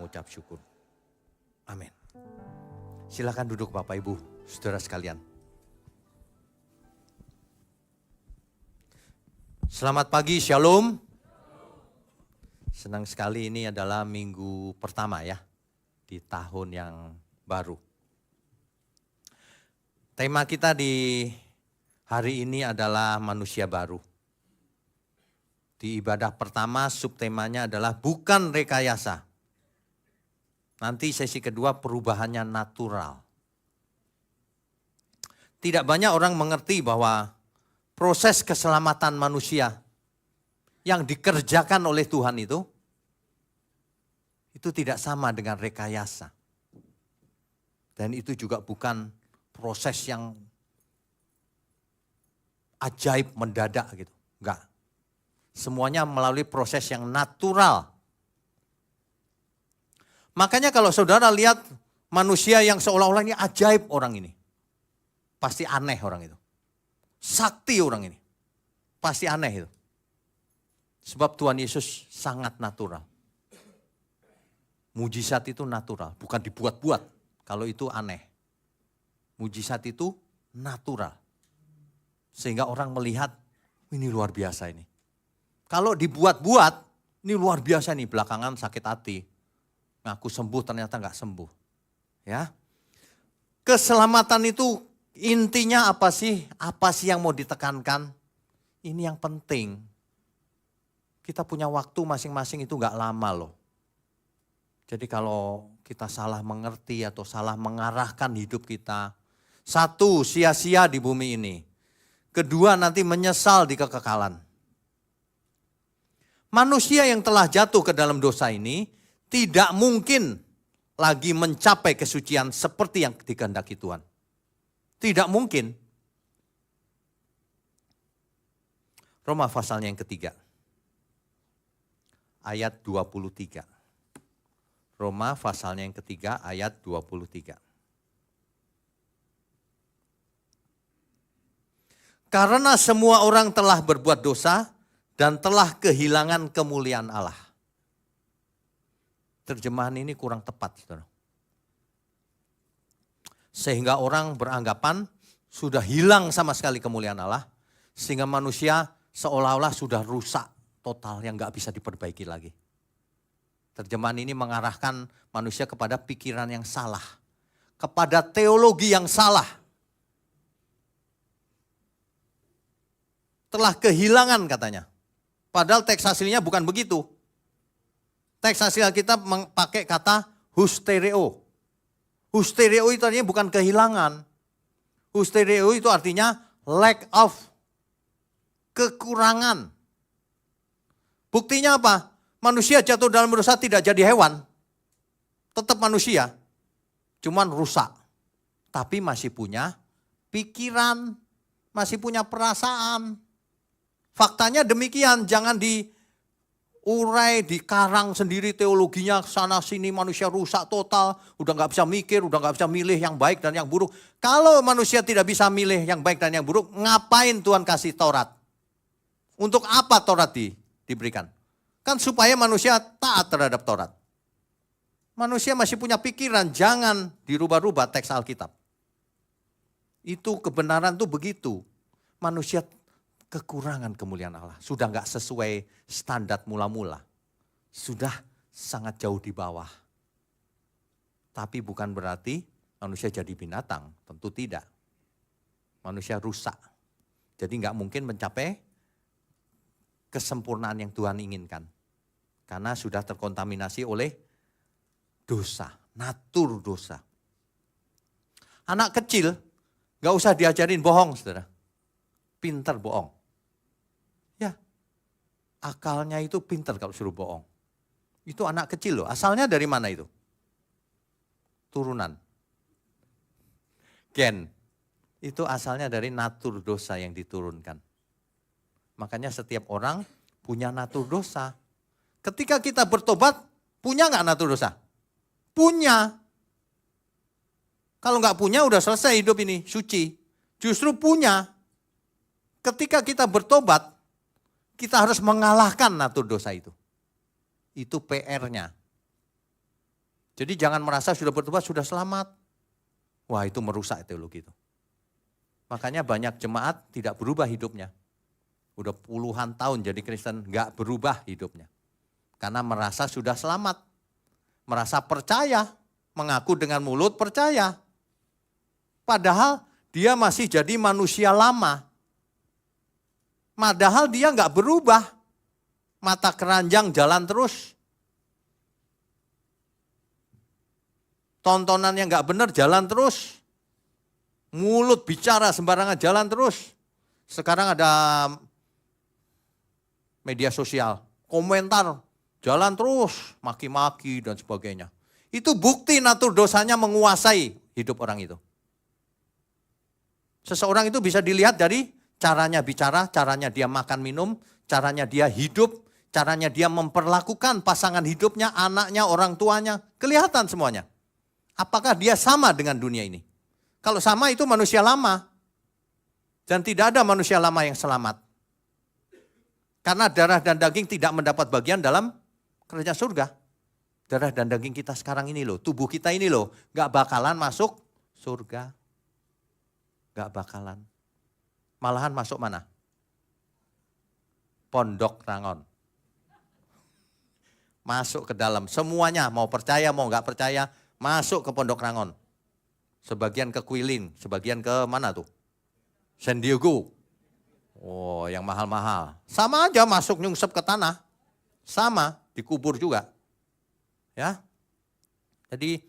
mengucap syukur. Amin. Silakan duduk Bapak Ibu, saudara sekalian. Selamat pagi, Shalom. Senang sekali ini adalah minggu pertama ya, di tahun yang baru. Tema kita di hari ini adalah manusia baru. Di ibadah pertama subtemanya adalah bukan rekayasa. Nanti sesi kedua perubahannya natural. Tidak banyak orang mengerti bahwa proses keselamatan manusia yang dikerjakan oleh Tuhan itu tidak sama dengan rekayasa. Dan itu juga bukan proses yang ajaib mendadak gitu. Enggak. Semuanya melalui proses yang natural. Makanya kalau saudara lihat manusia yang seolah-olah ini ajaib orang ini. Pasti aneh orang itu. Sakti orang ini. Pasti aneh itu. Sebab Tuhan Yesus sangat natural. Mujizat itu natural, bukan dibuat-buat. Kalau itu aneh. Mujizat itu natural. Sehingga orang melihat, ini luar biasa ini. Kalau dibuat-buat, ini luar biasa nih, belakangan sakit hati. Ngaku sembuh ternyata nggak sembuh. Ya. Keselamatan itu intinya apa sih? Apa sih yang mau ditekankan? Ini yang penting. Kita punya waktu masing-masing itu nggak lama loh. Jadi kalau kita salah mengerti atau salah mengarahkan hidup kita. Satu, sia-sia di bumi ini. Kedua, nanti menyesal di kekekalan. Manusia yang telah jatuh ke dalam dosa ini tidak mungkin lagi mencapai kesucian seperti yang dikehendaki Tuhan. Tidak mungkin. Roma pasalnya yang ketiga. Ayat 23. Roma pasalnya yang ketiga ayat 23. Karena semua orang telah berbuat dosa dan telah kehilangan kemuliaan Allah. Terjemahan ini kurang tepat, saudara. Sehingga orang beranggapan sudah hilang sama sekali kemuliaan Allah. Sehingga manusia seolah-olah sudah rusak total yang gak bisa diperbaiki lagi. Terjemahan ini mengarahkan manusia kepada pikiran yang salah. Kepada teologi yang salah. Telah kehilangan katanya. Padahal teks aslinya bukan begitu. Teks asli kita pakai kata hustereo. Hustereo itu artinya bukan kehilangan. Hustereo itu artinya lack of. Kekurangan. Buktinya apa? Manusia jatuh dalam dosa tidak jadi hewan. Tetap manusia. Cuman rusak. Tapi masih punya pikiran. Masih punya perasaan. Faktanya demikian, jangan diurai, dikarang sendiri teologinya sana sini manusia rusak total, udah gak bisa mikir, udah gak bisa milih yang baik dan yang buruk. Kalau manusia tidak bisa milih yang baik dan yang buruk, ngapain Tuhan kasih Taurat? Untuk apa Taurat diberikan? Kan supaya manusia taat terhadap Taurat. Manusia masih punya pikiran, jangan dirubah-rubah teks Alkitab. Itu kebenaran tuh begitu. Manusia kekurangan kemuliaan Allah. Sudah gak sesuai standar mula-mula. Sudah sangat jauh di bawah. Tapi bukan berarti manusia jadi binatang. Tentu tidak. Manusia rusak. Jadi gak mungkin mencapai kesempurnaan yang Tuhan inginkan. Karena sudah terkontaminasi oleh dosa. Natur dosa. Anak kecil gak usah diajarin bohong, saudara. Pintar bohong. Ya, akalnya itu pintar kalau suruh bohong. Itu anak kecil loh, asalnya dari mana itu? Turunan. Gen. Itu asalnya dari natur dosa yang diturunkan. Makanya setiap orang punya natur dosa. Ketika kita bertobat, punya gak natur dosa? Punya. Kalau gak punya udah selesai hidup ini, suci. Justru punya. Ketika kita bertobat, kita harus mengalahkan natur dosa itu. Itu PR-nya. Jadi jangan merasa sudah bertobat, sudah selamat. Wah, itu merusak teologi itu. Makanya banyak jemaat tidak berubah hidupnya. Udah puluhan tahun jadi Kristen, gak berubah hidupnya. Karena merasa sudah selamat. Merasa percaya, mengaku dengan mulut percaya. Padahal dia masih jadi manusia lama. Padahal dia gak berubah. Mata keranjang jalan terus. Tontonan yang gak benar jalan terus. Mulut bicara sembarangan jalan terus. Sekarang ada media sosial, komentar jalan terus, maki-maki dan sebagainya. Itu bukti natur dosanya menguasai hidup orang itu. Seseorang itu bisa dilihat dari caranya bicara, caranya dia makan minum, caranya dia hidup, caranya dia memperlakukan pasangan hidupnya, anaknya, orang tuanya. Kelihatan semuanya. Apakah dia sama dengan dunia ini? Kalau sama itu manusia lama. Dan tidak ada manusia lama yang selamat. Karena darah dan daging tidak mendapat bagian dalam kerajaan surga. Darah dan daging kita sekarang ini loh, tubuh kita ini loh, gak bakalan masuk surga. Gak bakalan. Malahan masuk mana? Pondok Rangon. Masuk ke dalam, semuanya mau percaya mau gak percaya, masuk ke Pondok Rangon. Sebagian ke Kuilin, sebagian ke mana tuh? San Diego. Oh, yang mahal-mahal. Sama aja masuk nyungsep ke tanah. Sama, dikubur juga. Ya. Jadi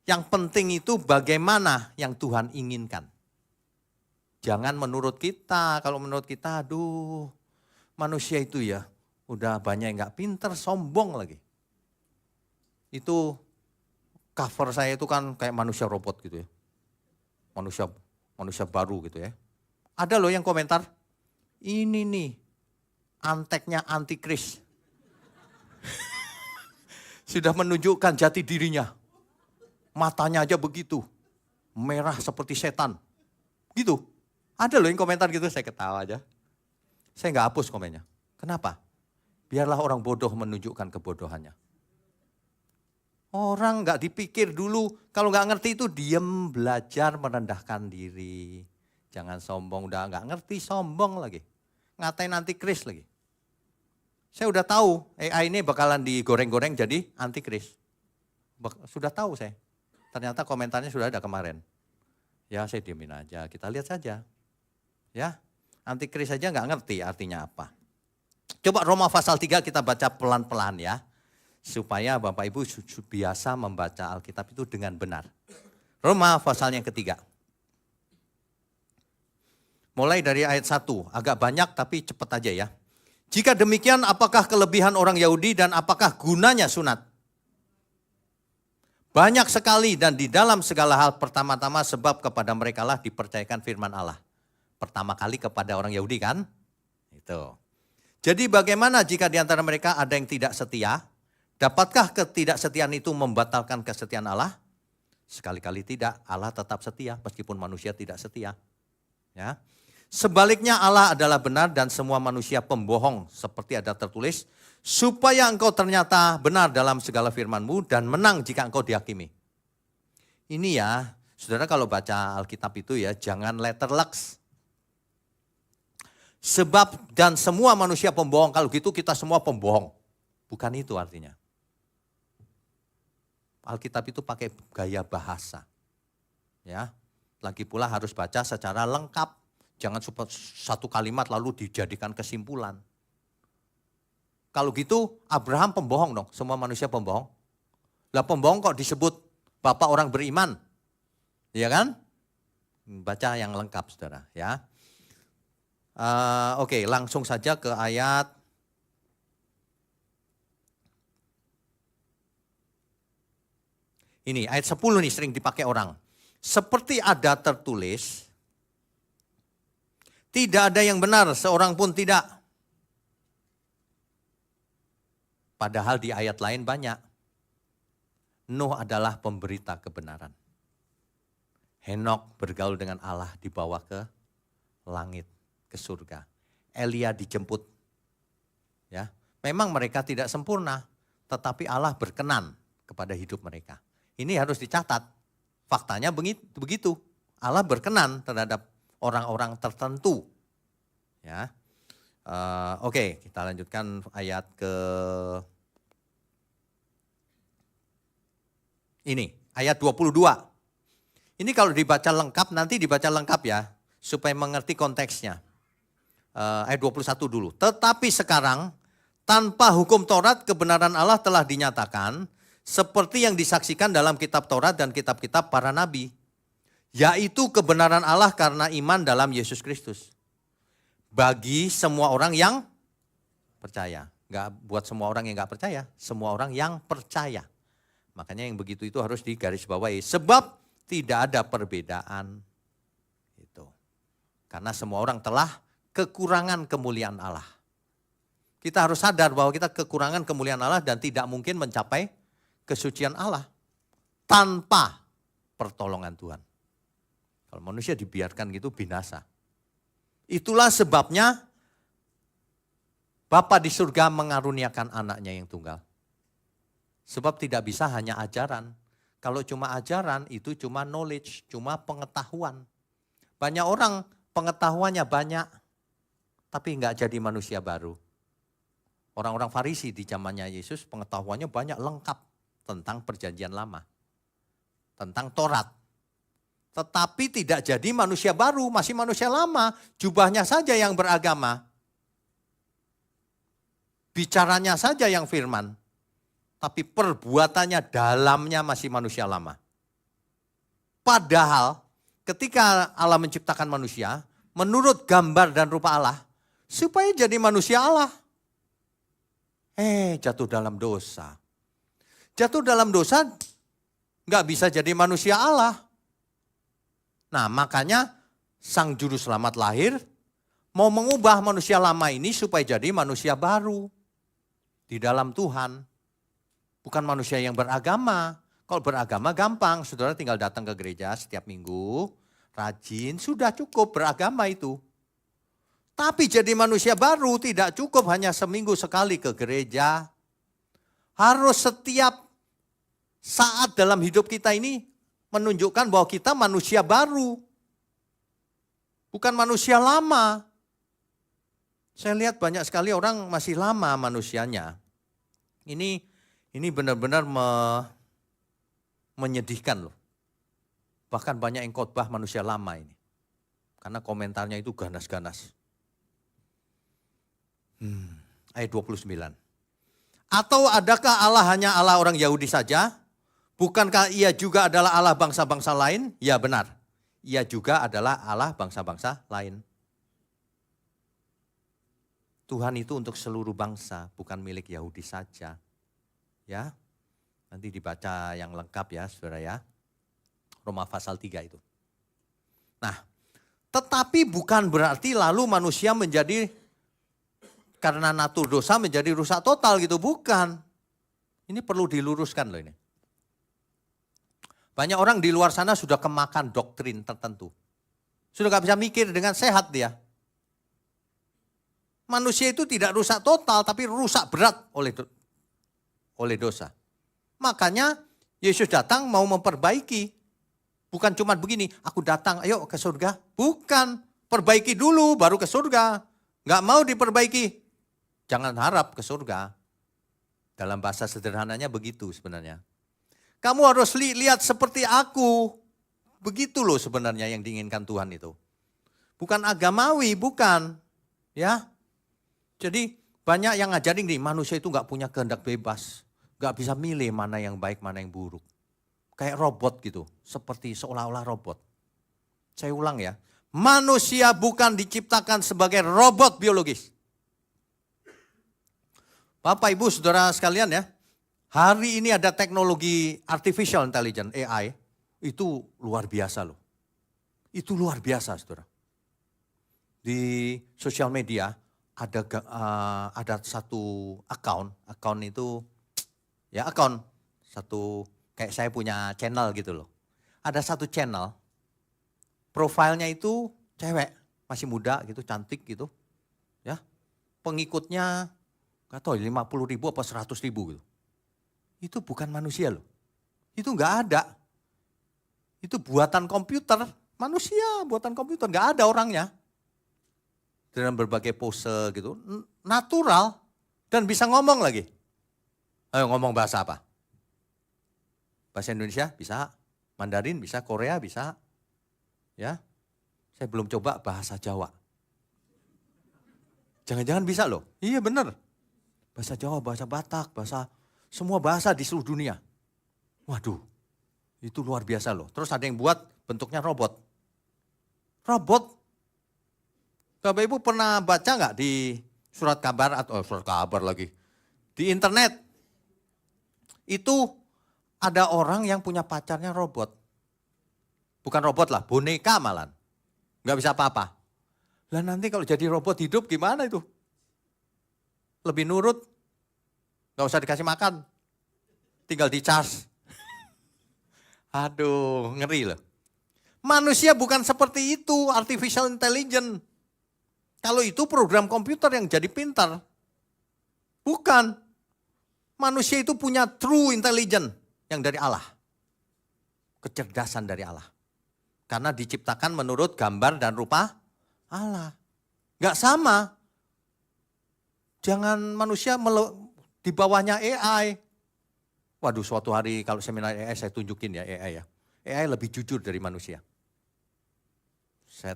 yang penting itu bagaimana yang Tuhan inginkan. Jangan menurut kita. Kalau menurut kita, aduh, manusia itu ya udah banyak yang gak pinter, sombong lagi. Itu cover saya itu kan kayak manusia robot gitu ya. Manusia baru gitu ya. Ada loh yang komentar, ini nih anteknya antikris. Sudah menunjukkan jati dirinya. Matanya aja begitu. Merah seperti setan. Gitu. Ada loh yang komentar gitu, saya ketawa aja. Saya nggak hapus komennya. Kenapa? Biarlah orang bodoh menunjukkan kebodohannya. Orang nggak dipikir dulu, kalau nggak ngerti itu diem, belajar merendahkan diri. Jangan sombong, udah nggak ngerti sombong lagi. Ngatain antikris lagi. Saya udah tahu AI ini bakalan digoreng-goreng jadi antikris. Sudah tahu saya. Ternyata komentarnya sudah ada kemarin. Ya saya diemin aja, kita lihat saja. Ya, antikris aja nggak ngerti artinya apa. Coba Roma pasal 3 kita baca pelan-pelan ya. Supaya Bapak Ibu biasa membaca Alkitab itu dengan benar. Roma pasal yang ketiga. Mulai dari ayat 1, agak banyak tapi cepat aja ya. Jika demikian apakah kelebihan orang Yahudi dan apakah gunanya sunat? Banyak sekali dan di dalam segala hal pertama-tama sebab kepada merekalah dipercayakan firman Allah. Pertama kali kepada orang Yahudi kan? Itu. Jadi bagaimana jika di antara mereka ada yang tidak setia? Dapatkah ketidaksetiaan itu membatalkan kesetiaan Allah? Sekali-kali tidak, Allah tetap setia meskipun manusia tidak setia. Ya. Sebaliknya Allah adalah benar dan semua manusia pembohong seperti ada tertulis. Supaya engkau ternyata benar dalam segala firman-Mu dan menang jika engkau dihakimi. Ini ya, saudara kalau baca Alkitab itu ya jangan letterlux. Sebab dan semua manusia pembohong, kalau gitu kita semua pembohong. Bukan itu artinya. Alkitab itu pakai gaya bahasa. Ya, lagi pula harus baca secara lengkap. Jangan satu kalimat lalu dijadikan kesimpulan. Kalau gitu Abraham pembohong dong, semua manusia pembohong. Lah pembohong kok disebut bapak orang beriman? Iya kan? Baca yang lengkap saudara ya. Oke, langsung saja ke ayat ini, ayat 10 nih sering dipakai orang. Seperti ada tertulis, tidak ada yang benar, seorang pun tidak. Padahal di ayat lain banyak. Nuh adalah pemberita kebenaran. Henok bergaul dengan Allah dibawa ke langit, ke surga. Elia dijemput. Ya, memang mereka tidak sempurna, tetapi Allah berkenan kepada hidup mereka. Ini harus dicatat. Faktanya begitu. Allah berkenan terhadap orang-orang tertentu. Ya. Oke, kita lanjutkan ayat ke ini, ayat 22. Ini kalau dibaca lengkap, nanti dibaca lengkap ya, supaya mengerti konteksnya. Ayat 21 dulu. Tetapi sekarang, tanpa hukum Taurat, kebenaran Allah telah dinyatakan, seperti yang disaksikan dalam kitab Taurat dan kitab-kitab para nabi. Yaitu kebenaran Allah karena iman dalam Yesus Kristus. Bagi semua orang yang percaya. Enggak buat semua orang yang enggak percaya, semua orang yang percaya. Makanya yang begitu itu harus digarisbawahi. Sebab tidak ada perbedaan. Itu. Karena semua orang telah kekurangan kemuliaan Allah. Kita harus sadar bahwa kita kekurangan kemuliaan Allah dan tidak mungkin mencapai kesucian Allah tanpa pertolongan Tuhan. Kalau manusia dibiarkan gitu binasa. Itulah sebabnya Bapa di surga mengaruniakan anaknya yang tunggal. Sebab tidak bisa hanya ajaran. Kalau cuma ajaran itu cuma knowledge, cuma pengetahuan. Banyak orang pengetahuannya banyak, tapi enggak jadi manusia baru. Orang-orang Farisi di zamannya Yesus pengetahuannya banyak lengkap tentang perjanjian lama. Tentang Taurat. Tetapi tidak jadi manusia baru, masih manusia lama. Jubahnya saja yang beragama. Bicaranya saja yang firman. Tapi perbuatannya dalamnya masih manusia lama. Padahal ketika Allah menciptakan manusia, menurut gambar dan rupa Allah, supaya jadi manusia Allah. Jatuh dalam dosa. Jatuh dalam dosa nggak bisa jadi manusia Allah. Nah makanya sang juru selamat lahir mau mengubah manusia lama ini supaya jadi manusia baru di dalam Tuhan. Bukan manusia yang beragama. Kalau beragama gampang, saudara tinggal datang ke gereja setiap minggu, rajin, sudah cukup beragama itu. Tapi jadi manusia baru tidak cukup hanya seminggu sekali ke gereja. Harus setiap saat dalam hidup kita ini menunjukkan bahwa kita manusia baru. Bukan manusia lama. Saya lihat banyak sekali orang masih lama manusianya. Ini benar-benar menyedihkan loh. Bahkan banyak yang khotbah manusia lama ini. Karena komentarnya itu ganas-ganas. Ayat 29. Atau adakah Allah hanya Allah orang Yahudi saja? Bukankah ia juga adalah Allah bangsa-bangsa lain? Ya benar, ia juga adalah Allah bangsa-bangsa lain. Tuhan itu untuk seluruh bangsa, bukan milik Yahudi saja. Ya, nanti dibaca yang lengkap ya saudara ya. Roma pasal 3 itu. Nah, tetapi bukan berarti lalu manusia menjadi, karena natur dosa menjadi rusak total gitu, bukan. Ini perlu diluruskan loh ini. Banyak orang di luar sana sudah kemakan doktrin tertentu. Sudah gak bisa mikir dengan sehat dia. Manusia itu tidak rusak total tapi rusak berat oleh dosa. Makanya Yesus datang mau memperbaiki. Bukan cuma begini, aku datang ayo ke surga. Bukan, perbaiki dulu baru ke surga. Gak mau diperbaiki, jangan harap ke surga. Dalam bahasa sederhananya begitu sebenarnya. Kamu harus lihat seperti aku. Begitu loh sebenarnya yang diinginkan Tuhan itu. Bukan agamawi, bukan. Ya. Jadi banyak yang ngajarin nih, manusia itu gak punya kehendak bebas. Gak bisa milih mana yang baik, mana yang buruk. Kayak robot gitu, seperti seolah-olah robot. Saya ulang ya, manusia bukan diciptakan sebagai robot biologis. Bapak, Ibu, Saudara sekalian ya. Hari ini ada teknologi artificial intelligence, AI, itu luar biasa loh. Itu luar biasa saudara. Di sosial media ada satu account itu, ya account, satu kayak saya punya channel gitu loh. Ada satu channel, profilnya itu cewek, masih muda gitu, cantik gitu. Ya, pengikutnya gak tahu 50.000 apa 100.000 gitu. itu bukan manusia loh. Itu nggak ada. Itu buatan komputer, manusia buatan komputer, nggak ada orangnya. Dengan berbagai pose gitu, natural dan bisa ngomong lagi. Ayo ngomong bahasa apa? Bahasa Indonesia bisa, Mandarin bisa, Korea bisa. Ya. Saya belum coba bahasa Jawa. Jangan-jangan bisa loh. Iya benar. Bahasa Jawa, bahasa Batak, semua bahasa di seluruh dunia. Waduh, itu luar biasa loh. Terus ada yang buat bentuknya robot. Robot. Bapak Ibu pernah baca nggak di surat kabar surat kabar lagi. Di internet. Itu ada orang yang punya pacarnya robot. Bukan robot lah, boneka malah. Nggak bisa apa-apa. Lah nanti kalau jadi robot hidup gimana itu? Lebih nurut, nggak usah dikasih makan, tinggal di-charge. Aduh, ngeri loh. Manusia bukan seperti itu, artificial intelligence. Kalau itu program komputer yang jadi pintar. Bukan. Manusia itu punya true intelligence yang dari Allah. Kecerdasan dari Allah. Karena diciptakan menurut gambar dan rupa Allah. Nggak sama. Jangan manusia di bawahnya AI. Waduh, suatu hari kalau seminar AI saya tunjukin ya AI ya. AI lebih jujur dari manusia. Saya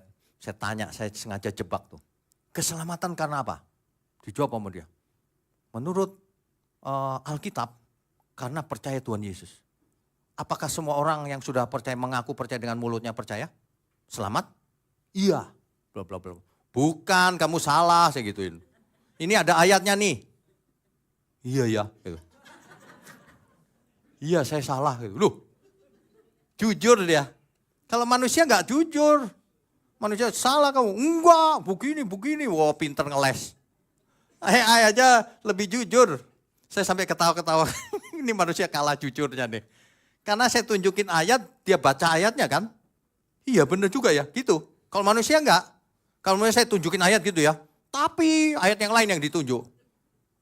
tanya, saya sengaja jebak tuh. Keselamatan karena apa? Dijawab sama dia. Menurut Alkitab, karena percaya Tuhan Yesus. Apakah semua orang yang sudah percaya, mengaku percaya dengan mulutnya percaya? Selamat? Iya. Bla bla bla. Bukan, kamu salah, saya gituin. Ini ada ayatnya nih. Iya ya. Gitu. Iya saya salah. Gitu. Loh, jujur dia. Kalau manusia nggak jujur. Manusia salah kamu. Enggak, begini. Wah pinter ngeles. AI aja lebih jujur. Saya sampai ketawa-ketawa. Ini manusia kalah jujurnya nih. Karena saya tunjukin ayat, dia baca ayatnya kan. Iya bener juga ya, gitu. Kalau manusia enggak. Kalau manusia saya tunjukin ayat gitu ya. Tapi ayat yang lain yang ditunjuk.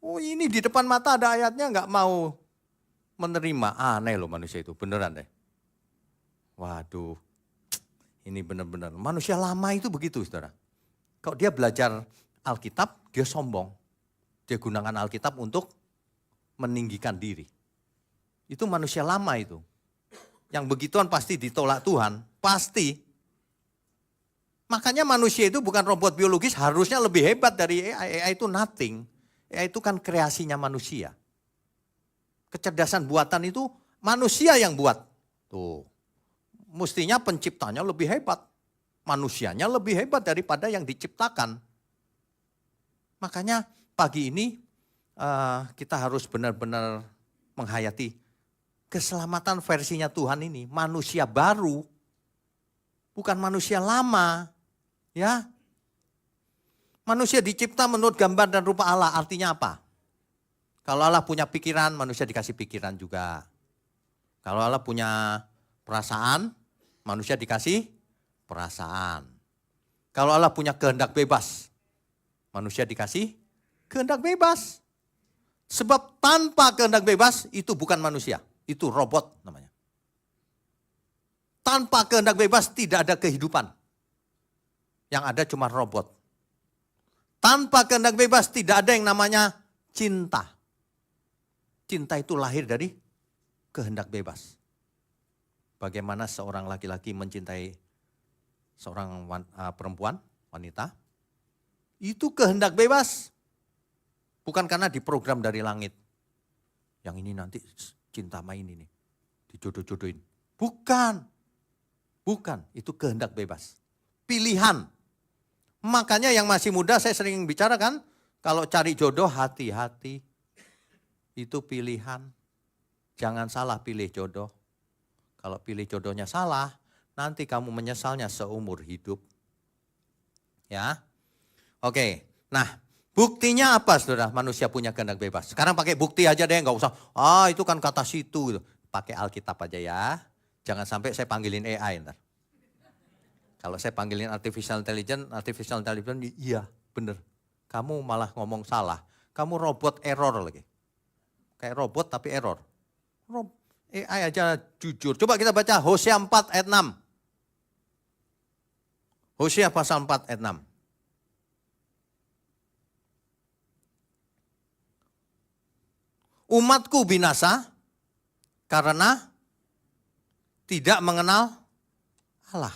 Oh ini di depan mata ada ayatnya enggak mau menerima. Aneh loh manusia itu, beneran deh. Waduh, ini bener-bener. Manusia lama itu begitu saudara. Kalau dia belajar Alkitab, dia sombong. Dia gunakan Alkitab untuk meninggikan diri. Itu manusia lama itu. Yang begituan pasti ditolak Tuhan, pasti. Makanya manusia itu bukan robot biologis, harusnya lebih hebat dari AI. AI itu nothing. AI itu kan kreasinya manusia. Kecerdasan buatan itu manusia yang buat. Tuh. Mestinya penciptanya lebih hebat. Manusianya lebih hebat daripada yang diciptakan. Makanya pagi ini kita harus benar-benar menghayati keselamatan versinya Tuhan ini. Manusia baru, bukan manusia lama. Ya, manusia dicipta menurut gambar dan rupa Allah. Artinya apa? Kalau Allah punya pikiran, manusia dikasih pikiran juga. Kalau Allah punya perasaan, manusia dikasih perasaan. Kalau Allah punya kehendak bebas, manusia dikasih kehendak bebas. Sebab tanpa kehendak bebas itu bukan manusia, itu robot namanya. Tanpa kehendak bebas tidak ada kehidupan. Yang ada cuma robot. Tanpa kehendak bebas tidak ada yang namanya cinta. Cinta itu lahir dari kehendak bebas. Bagaimana seorang laki-laki mencintai seorang perempuan, wanita. Itu kehendak bebas. Bukan karena diprogram dari langit. Yang ini nanti cinta sama ini nih. Dijodoh-jodohin. Bukan. Bukan, itu kehendak bebas. Pilihan. Makanya yang masih muda saya sering bicara kan. Kalau cari jodoh hati-hati. Itu pilihan. Jangan salah pilih jodoh. Kalau pilih jodohnya salah, nanti kamu menyesalnya seumur hidup. Ya. Oke. Nah, buktinya apa saudara? Manusia punya kehendak bebas. Sekarang pakai bukti aja deh, nggak usah. Itu kan kata situ. Pakai Alkitab aja ya. Jangan sampai saya panggilin AI ntar. Kalau saya panggilin artificial intelligence, iya bener. Kamu malah ngomong salah. Kamu robot error lagi. Kayak robot tapi error. AI aja jujur. Coba kita baca Hosea 4 ayat 6. Hosea pasal 4 ayat 6. Umatku binasa karena tidak mengenal Allah.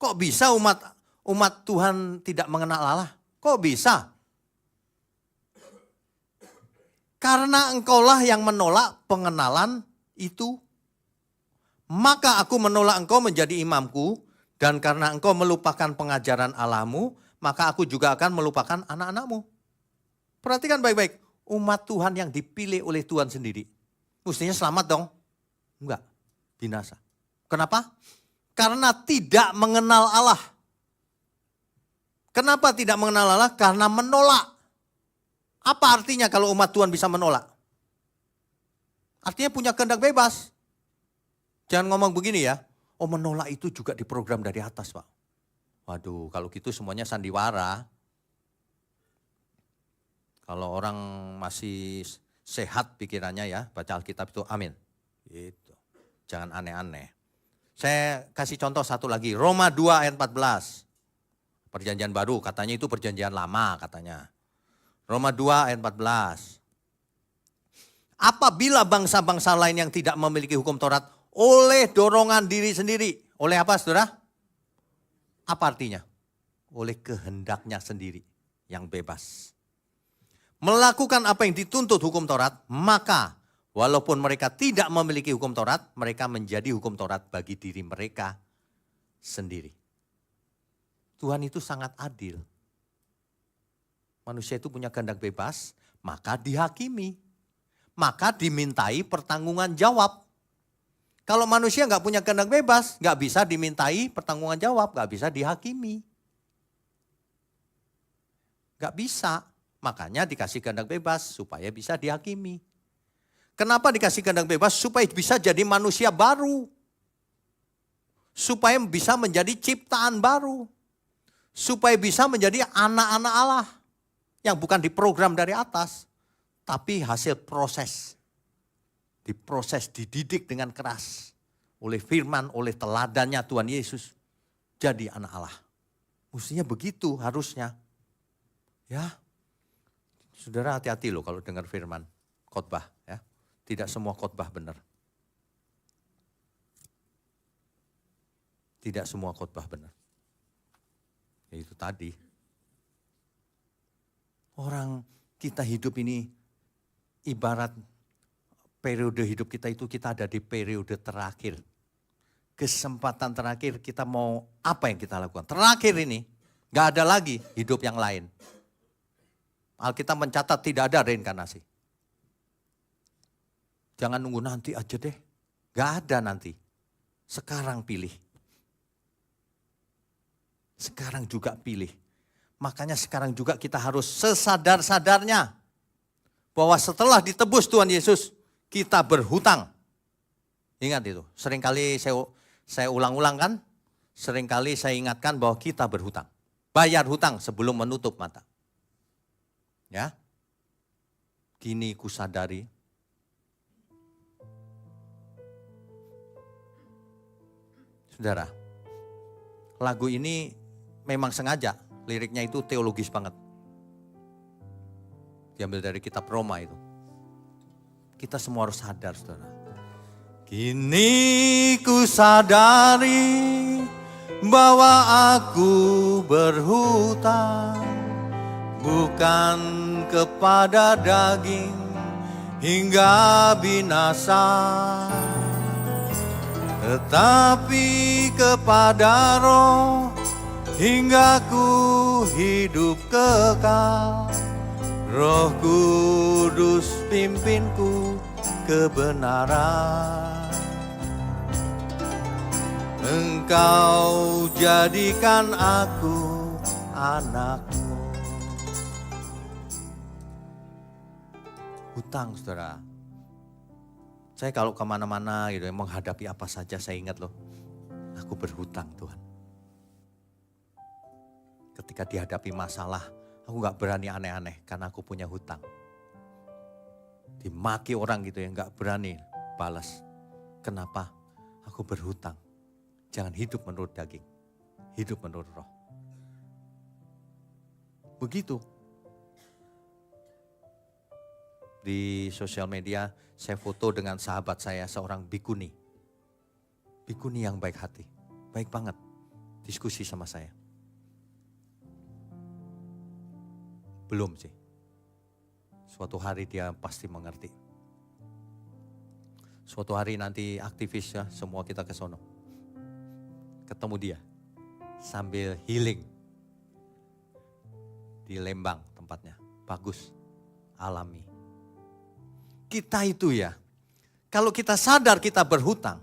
Kok bisa umat Tuhan tidak mengenal Allah? Kok bisa? Karena engkaulah yang menolak pengenalan itu. Maka aku menolak engkau menjadi imamku, dan karena engkau melupakan pengajaran Allahmu, maka aku juga akan melupakan anak-anakmu. Perhatikan baik-baik, umat Tuhan yang dipilih oleh Tuhan sendiri. Mestinya selamat dong? Enggak, binasa. Kenapa? Karena tidak mengenal Allah. Kenapa tidak mengenal Allah? Karena menolak. Apa artinya kalau umat Tuhan bisa menolak? Artinya punya kehendak bebas. Jangan ngomong begini ya, oh menolak itu juga diprogram dari atas Pak. Waduh, kalau gitu semuanya sandiwara. Kalau orang masih sehat pikirannya ya, baca Alkitab itu amin. Gitu. Jangan aneh-aneh. Saya kasih contoh satu lagi, Roma 2 ayat 14. Perjanjian baru, katanya itu perjanjian lama katanya. Roma 2 ayat 14. Apabila bangsa-bangsa lain yang tidak memiliki hukum Taurat oleh dorongan diri sendiri. Oleh apa saudara? Apa artinya? Oleh kehendaknya sendiri yang bebas. Melakukan apa yang dituntut hukum Taurat, maka walaupun mereka tidak memiliki hukum Taurat, mereka menjadi hukum Taurat bagi diri mereka sendiri. Tuhan itu sangat adil. Manusia itu punya kehendak bebas, maka dihakimi. Maka dimintai pertanggungan jawab. Kalau manusia nggak punya kehendak bebas, nggak bisa dimintai pertanggungan jawab, nggak bisa dihakimi. Nggak bisa, makanya dikasih kehendak bebas supaya bisa dihakimi. Kenapa dikasih kehendak bebas? Supaya bisa jadi manusia baru. Supaya bisa menjadi ciptaan baru. Supaya bisa menjadi anak-anak Allah. Yang bukan diprogram dari atas, tapi hasil proses. Diproses, dididik dengan keras. Oleh firman, oleh teladannya Tuhan Yesus. Jadi anak Allah. Mestinya begitu harusnya. Ya, saudara hati-hati loh kalau dengar firman khotbah. Ya. Tidak semua khotbah benar. Tidak semua khotbah benar. Ya itu tadi. Orang kita hidup ini ibarat periode hidup kita itu kita ada di periode terakhir. Kesempatan terakhir kita mau apa yang kita lakukan. Terakhir ini gak ada lagi hidup yang lain. Alkitab mencatat tidak ada reinkarnasi. Jangan nunggu nanti aja deh. Gak ada nanti. Sekarang pilih. Sekarang juga pilih. Makanya sekarang juga kita harus sesadar-sadarnya. Bahwa setelah ditebus Tuhan Yesus, kita berhutang. Ingat itu, seringkali saya ulang-ulang kan. Seringkali saya ingatkan bahwa kita berhutang. Bayar hutang sebelum menutup mata. Ya, kini kusadari. Saudara, lagu ini memang sengaja, liriknya itu teologis banget. Diambil dari kitab Roma itu. Kita semua harus sadar, saudara. Kini ku sadari bahwa aku berhutang bukan kepada daging hingga binasa, tetapi kepada Roh hingga ku hidup kekal. Roh Kudus pimpinku kebenaran. Engkau jadikan aku anakmu. Hutang, saudara. Saya kalau kemana-mana gitu, menghadapi apa saja saya ingat loh. Aku berhutang Tuhan. Ketika dihadapi masalah, aku gak berani aneh-aneh karena aku punya hutang. Dimaki orang gitu ya, gak berani. balas. Kenapa? Aku berhutang. Jangan hidup menurut daging, hidup menurut roh. Begitu. Di sosial media saya foto dengan sahabat saya, seorang bikuni. Bikuni yang baik hati, baik banget. Diskusi sama saya. Belum sih. Suatu hari dia pasti mengerti. Suatu hari nanti aktivis ya, semua kita ke sono. Ketemu dia sambil healing. Di Lembang tempatnya, bagus, alami. Kita itu ya, kalau kita sadar kita berhutang,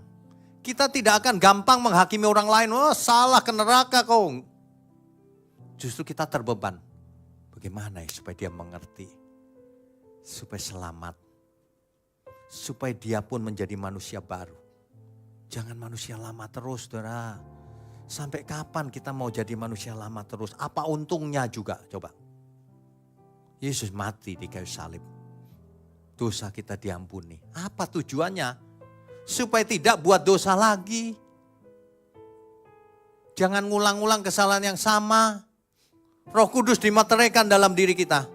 kita tidak akan gampang menghakimi orang lain. Oh salah, ke neraka kau. Justru kita terbeban. Bagaimana ya supaya dia mengerti, supaya selamat, supaya dia pun menjadi manusia baru. Jangan manusia lama terus, saudara. Sampai kapan kita mau jadi manusia lama terus? Apa untungnya juga, coba. Yesus mati di kayu salib. Dosa kita diampuni. Apa tujuannya? Supaya tidak buat dosa lagi. Jangan ngulang-ngulang kesalahan yang sama. Roh Kudus dimateraikan dalam diri kita.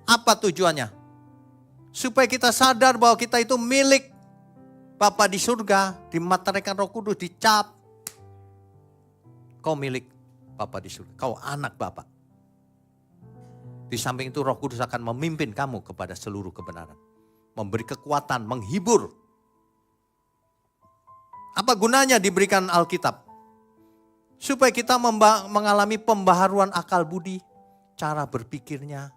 Apa tujuannya? Supaya kita sadar bahwa kita itu milik Bapa di surga. Dimateraikan Roh Kudus, dicap. Kau milik Bapa di surga. Kau anak Bapa. Di samping itu Roh Kudus akan memimpin kamu kepada seluruh kebenaran. Memberi kekuatan, menghibur. Apa gunanya diberikan Alkitab? Supaya kita mengalami pembaharuan akal budi, cara berpikirnya.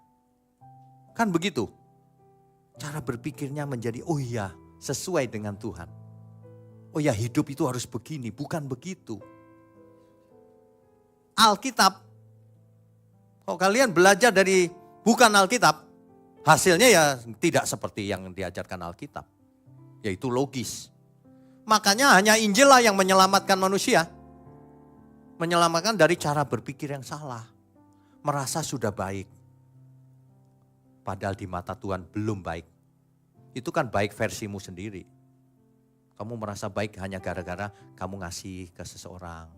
Kan begitu. Cara berpikirnya menjadi, oh iya, sesuai dengan Tuhan. Oh ya, hidup itu harus begini, bukan begitu. Alkitab, kalau kalian belajar dari bukan Alkitab, hasilnya ya tidak seperti yang diajarkan Alkitab. Yaitu logis. Makanya hanya Injil lah yang menyelamatkan manusia. Menyelamatkan dari cara berpikir yang salah. Merasa sudah baik. Padahal di mata Tuhan belum baik. Itu kan baik versimu sendiri. Kamu merasa baik hanya gara-gara kamu ngasih ke seseorang.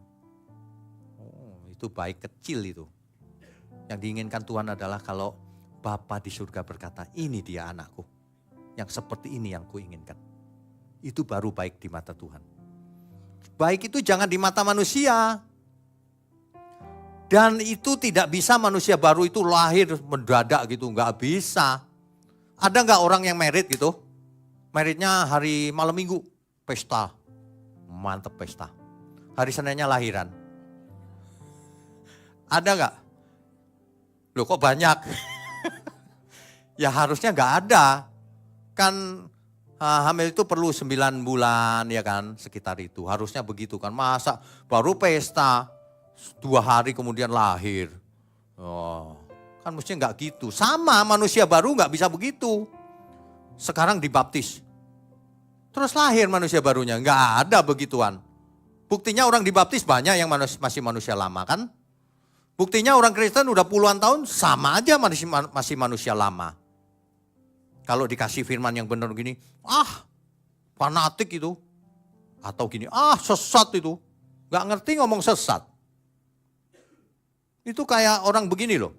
Oh, itu baik kecil itu. Yang diinginkan Tuhan adalah kalau Bapa di surga berkata, ini dia anakku. Yang seperti ini yang kuinginkan. Itu baru baik di mata Tuhan. Baik itu jangan di mata manusia. Dan itu tidak bisa manusia baru itu lahir mendadak gitu. Enggak bisa. Ada enggak orang yang merit gitu? Meritnya hari malam minggu. Pesta. Mantep pesta. Hari Seninnya lahiran. Ada enggak? Loh kok banyak? Ya harusnya enggak ada. Kan hamil itu perlu 9 bulan ya kan, sekitar itu. Harusnya begitu kan, masa baru pesta 2 hari kemudian lahir. Oh, kan mestinya enggak gitu. Sama manusia baru enggak bisa begitu. Sekarang dibaptis. Terus lahir manusia barunya, enggak ada begituan. Buktinya orang dibaptis banyak yang masih manusia lama kan. Buktinya orang Kristen udah puluhan tahun sama aja masih manusia lama. Kalau dikasih firman yang benar gini, fanatik itu. Atau gini, sesat itu. Gak ngerti ngomong sesat. Itu kayak orang begini loh.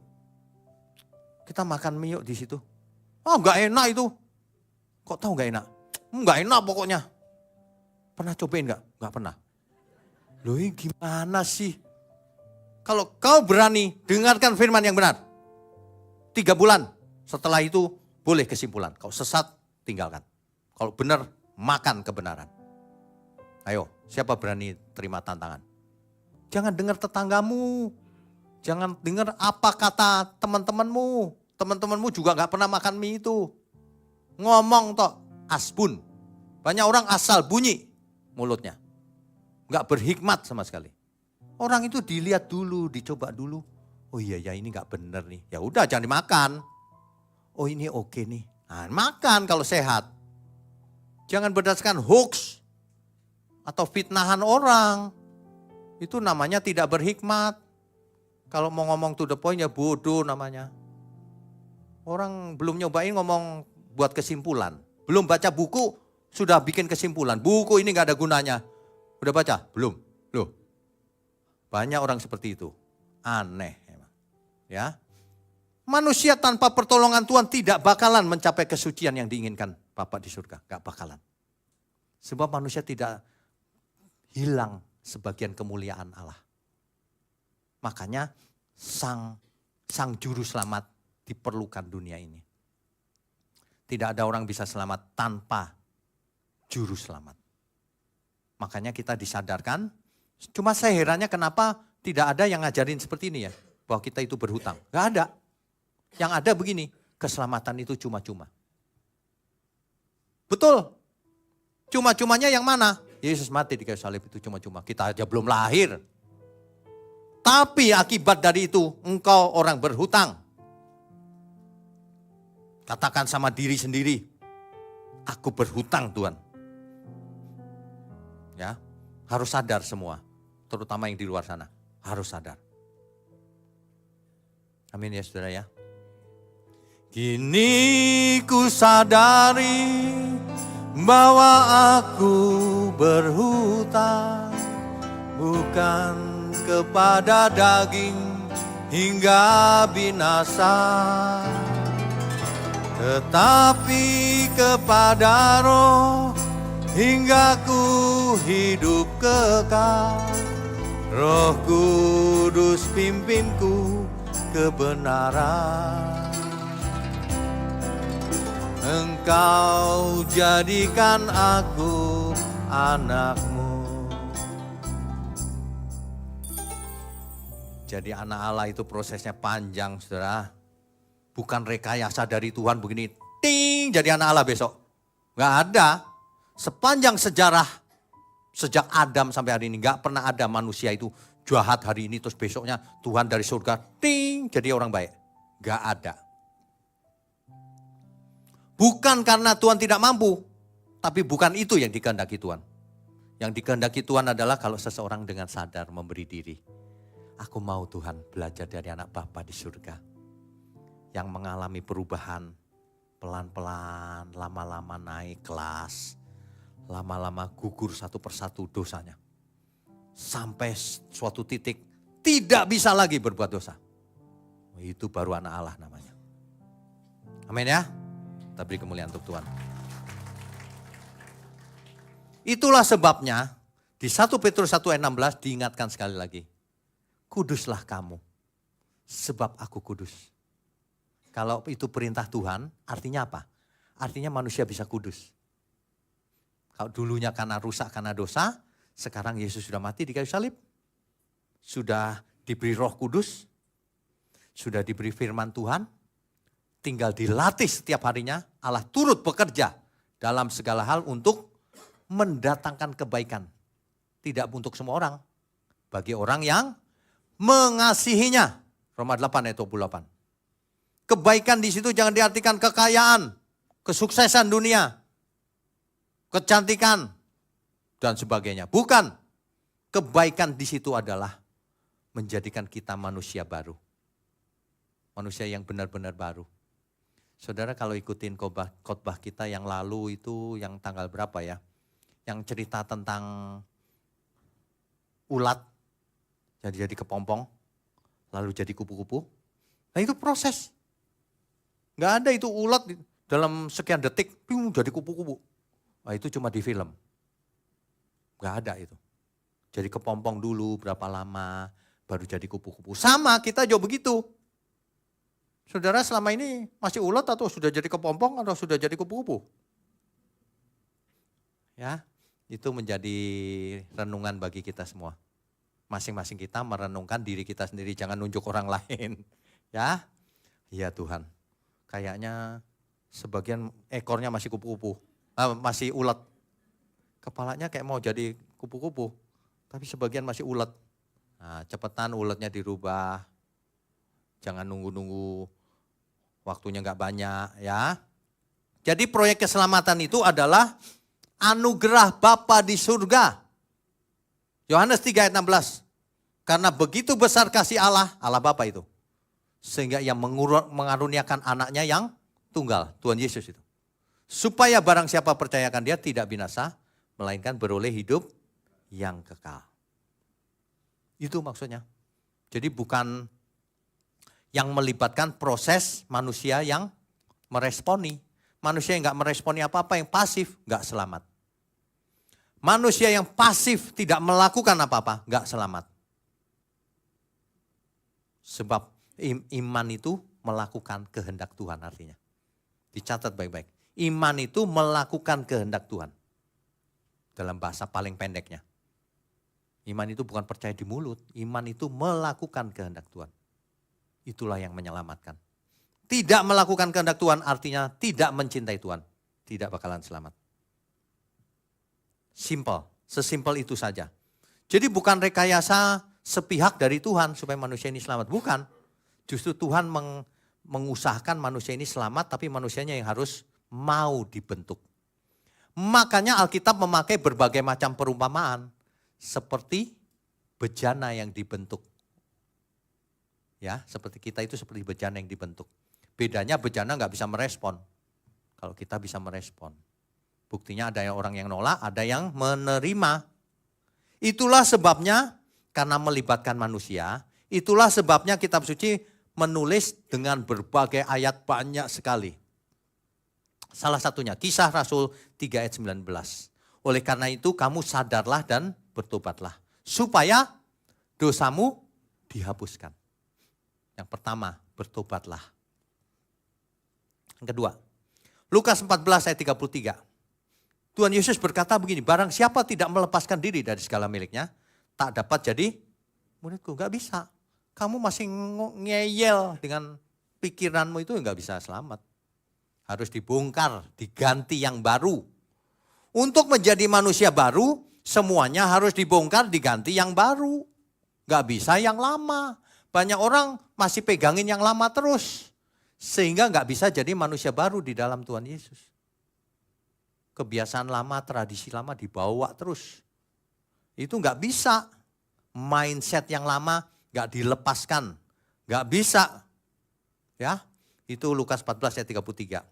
Kita makan mie yuk di situ. Gak enak itu. Kok tahu gak enak? Gak enak pokoknya. Pernah cobain gak? Gak pernah. Loh ini gimana sih? Kalau kau berani dengarkan firman yang benar. 3 bulan setelah itu boleh kesimpulan. Kalau sesat, tinggalkan. Kalau benar, makan kebenaran. Ayo, siapa berani terima tantangan? Jangan dengar tetanggamu. Jangan dengar apa kata teman-temanmu. Teman-temanmu juga gak pernah makan mie itu. Ngomong toh, asbun. Banyak orang asal bunyi mulutnya. Gak berhikmat sama sekali. Orang itu dilihat dulu, dicoba dulu. Oh iya ya ini gak benar nih. Ya udah jangan dimakan. Oh ini oke nih. Nah, makan kalau sehat. Jangan berdasarkan hoax atau fitnahan orang. Itu namanya tidak berhikmat. Kalau mau ngomong to the point ya bodoh namanya. Orang belum nyobain ngomong buat kesimpulan. Belum baca buku sudah bikin kesimpulan, buku ini gak ada gunanya. Udah baca? Belum. Loh, banyak orang seperti itu. Aneh. Ya, manusia tanpa pertolongan Tuhan tidak bakalan mencapai kesucian yang diinginkan Bapa di surga. Gak bakalan. Sebab manusia tidak hilang sebagian kemuliaan Allah. Makanya sang juru selamat diperlukan dunia ini. Tidak ada orang bisa selamat tanpa juru selamat. Makanya kita disadarkan, cuma saya herannya kenapa tidak ada yang ngajarin seperti ini ya. Bahwa kita itu berhutang. Gak ada. Yang ada begini, keselamatan itu cuma-cuma. Betul. Cuma-cumanya yang mana? Yesus mati di kayu salib itu cuma-cuma. Kita aja belum lahir. Tapi akibat dari itu, engkau orang berhutang. Katakan sama diri sendiri, aku berhutang Tuhan. Ya, harus sadar semua. Terutama yang di luar sana. Harus sadar. Amin ya saudara ya. Kini ku sadari bahwa aku berhutang bukan kepada daging hingga binasa, tetapi kepada roh hingga ku hidup kekal. Roh Kudus pimpinku kebenaran. Engkau jadikan aku anakmu. Jadi anak Allah itu prosesnya panjang saudara. Bukan rekayasa dari Tuhan begini, ting jadi anak Allah besok. Gak ada. Sepanjang sejarah, sejak Adam sampai hari ini gak pernah ada manusia itu jahat hari ini terus besoknya Tuhan dari surga ting jadi orang baik. Gak ada. Bukan karena Tuhan tidak mampu, tapi bukan itu yang dikehendaki Tuhan. Yang dikehendaki Tuhan adalah kalau seseorang dengan sadar memberi diri. Aku mau Tuhan belajar dari anak Bapa di surga. Yang mengalami perubahan pelan-pelan, lama-lama naik kelas. Lama-lama gugur satu persatu dosanya. Sampai suatu titik tidak bisa lagi berbuat dosa. Itu baru anak Allah namanya. Amin ya. Kita beri kemuliaan untuk Tuhan. Itulah sebabnya di 1 Petrus 1 ayat 16 diingatkan sekali lagi. Kuduslah kamu sebab aku kudus. Kalau itu perintah Tuhan artinya apa? Artinya manusia bisa kudus. Kalau dulunya karena rusak karena dosa, sekarang Yesus sudah mati di kayu salib. Sudah diberi Roh Kudus. Sudah diberi firman Tuhan. Tinggal dilatih setiap harinya. Allah turut bekerja dalam segala hal untuk mendatangkan kebaikan. Tidak untuk semua orang. Bagi orang yang mengasihinya. Roma 8 ayat 28. Kebaikan di situ jangan diartikan kekayaan, kesuksesan dunia, kecantikan, dan sebagainya. Bukan. Kebaikan di situ adalah menjadikan kita manusia baru. Manusia yang benar-benar baru. Saudara kalau ikutin khotbah kita yang lalu itu yang tanggal berapa ya? Yang cerita tentang ulat jadi kepompong, lalu jadi kupu-kupu. Nah itu proses. Gak ada itu ulat dalam sekian detik, jadi kupu-kupu. Nah itu cuma di film. Gak ada itu. Jadi kepompong dulu berapa lama, baru jadi kupu-kupu. Sama kita juga begitu. Saudara selama ini masih ulat atau sudah jadi kepompong atau sudah jadi kupu-kupu? Ya, itu menjadi renungan bagi kita semua. Masing-masing kita merenungkan diri kita sendiri, jangan nunjuk orang lain. Ya, iya Tuhan. Kayaknya sebagian ekornya masih kupu-kupu, masih ulat. Kepalanya kayak mau jadi kupu-kupu, tapi sebagian masih ulat. Nah, cepetan ulatnya dirubah. Jangan nunggu-nunggu waktunya gak banyak ya. Jadi proyek keselamatan itu adalah anugerah Bapa di surga. Yohanes 3 ayat 16. Karena begitu besar kasih Allah Bapa itu. Sehingga ia mengaruniakan anaknya yang tunggal, Tuhan Yesus itu. Supaya barang siapa percayakan dia tidak binasa, melainkan beroleh hidup yang kekal. Itu maksudnya. Jadi bukan yang melibatkan proses manusia yang meresponi. Manusia yang nggak meresponi apa-apa, yang pasif, nggak selamat. Manusia yang pasif tidak melakukan apa-apa, nggak selamat. Sebab iman itu melakukan kehendak Tuhan artinya. Dicatat baik-baik. Iman itu melakukan kehendak Tuhan. Dalam bahasa paling pendeknya. Iman itu bukan percaya di mulut, iman itu melakukan kehendak Tuhan. Itulah yang menyelamatkan. Tidak melakukan kehendak Tuhan artinya tidak mencintai Tuhan. Tidak bakalan selamat. Simple, sesimpel itu saja. Jadi bukan rekayasa sepihak dari Tuhan supaya manusia ini selamat. Bukan. Justru Tuhan mengusahakan manusia ini selamat, tapi manusianya yang harus mau dibentuk. Makanya Alkitab memakai berbagai macam perumpamaan. Seperti bejana yang dibentuk. Ya, seperti kita itu seperti bejana yang dibentuk. Bedanya bejana nggak bisa merespon. Kalau kita bisa merespon. Buktinya ada orang yang nolak, ada yang menerima. Itulah sebabnya karena melibatkan manusia, itulah sebabnya kitab suci menulis dengan berbagai ayat banyak sekali. Salah satunya Kisah Rasul 3 ayat 19. Oleh karena itu kamu sadarlah dan bertobatlah. Supaya dosamu dihapuskan. Yang pertama, bertobatlah. Yang kedua, Lukas 14 ayat 33. Tuhan Yesus berkata begini, barang siapa tidak melepaskan diri dari segala miliknya, tak dapat jadi muridku. Gak bisa. Kamu masih ngeyel dengan pikiranmu itu gak bisa selamat. Harus dibongkar, diganti yang baru. Untuk menjadi manusia baru, semuanya harus dibongkar, diganti yang baru. Gak bisa yang lama. Banyak orang masih pegangin yang lama terus. Sehingga gak bisa jadi manusia baru di dalam Tuhan Yesus. Kebiasaan lama, tradisi lama dibawa terus. Itu gak bisa. Mindset yang lama gak dilepaskan. Gak bisa. Ya, itu Lukas 14 ayat 33.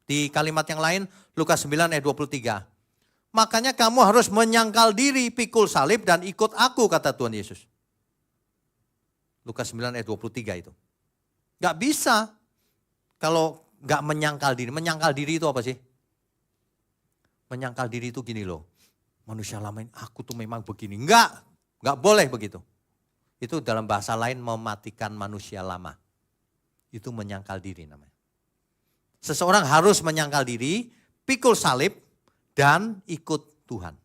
Di kalimat yang lain, Lukas 9 ayat 23. Makanya kamu harus menyangkal diri, pikul salib dan ikut aku, kata Tuhan Yesus. Lukas 9 ayat 23 itu. Gak bisa kalau gak menyangkal diri. Menyangkal diri itu apa sih? Menyangkal diri itu gini loh. Manusia lama ini, aku tuh memang begini. Enggak boleh begitu. Itu dalam bahasa lain mematikan manusia lama. Itu menyangkal diri namanya. Seseorang harus menyangkal diri, pikul salib, dan ikut Tuhan.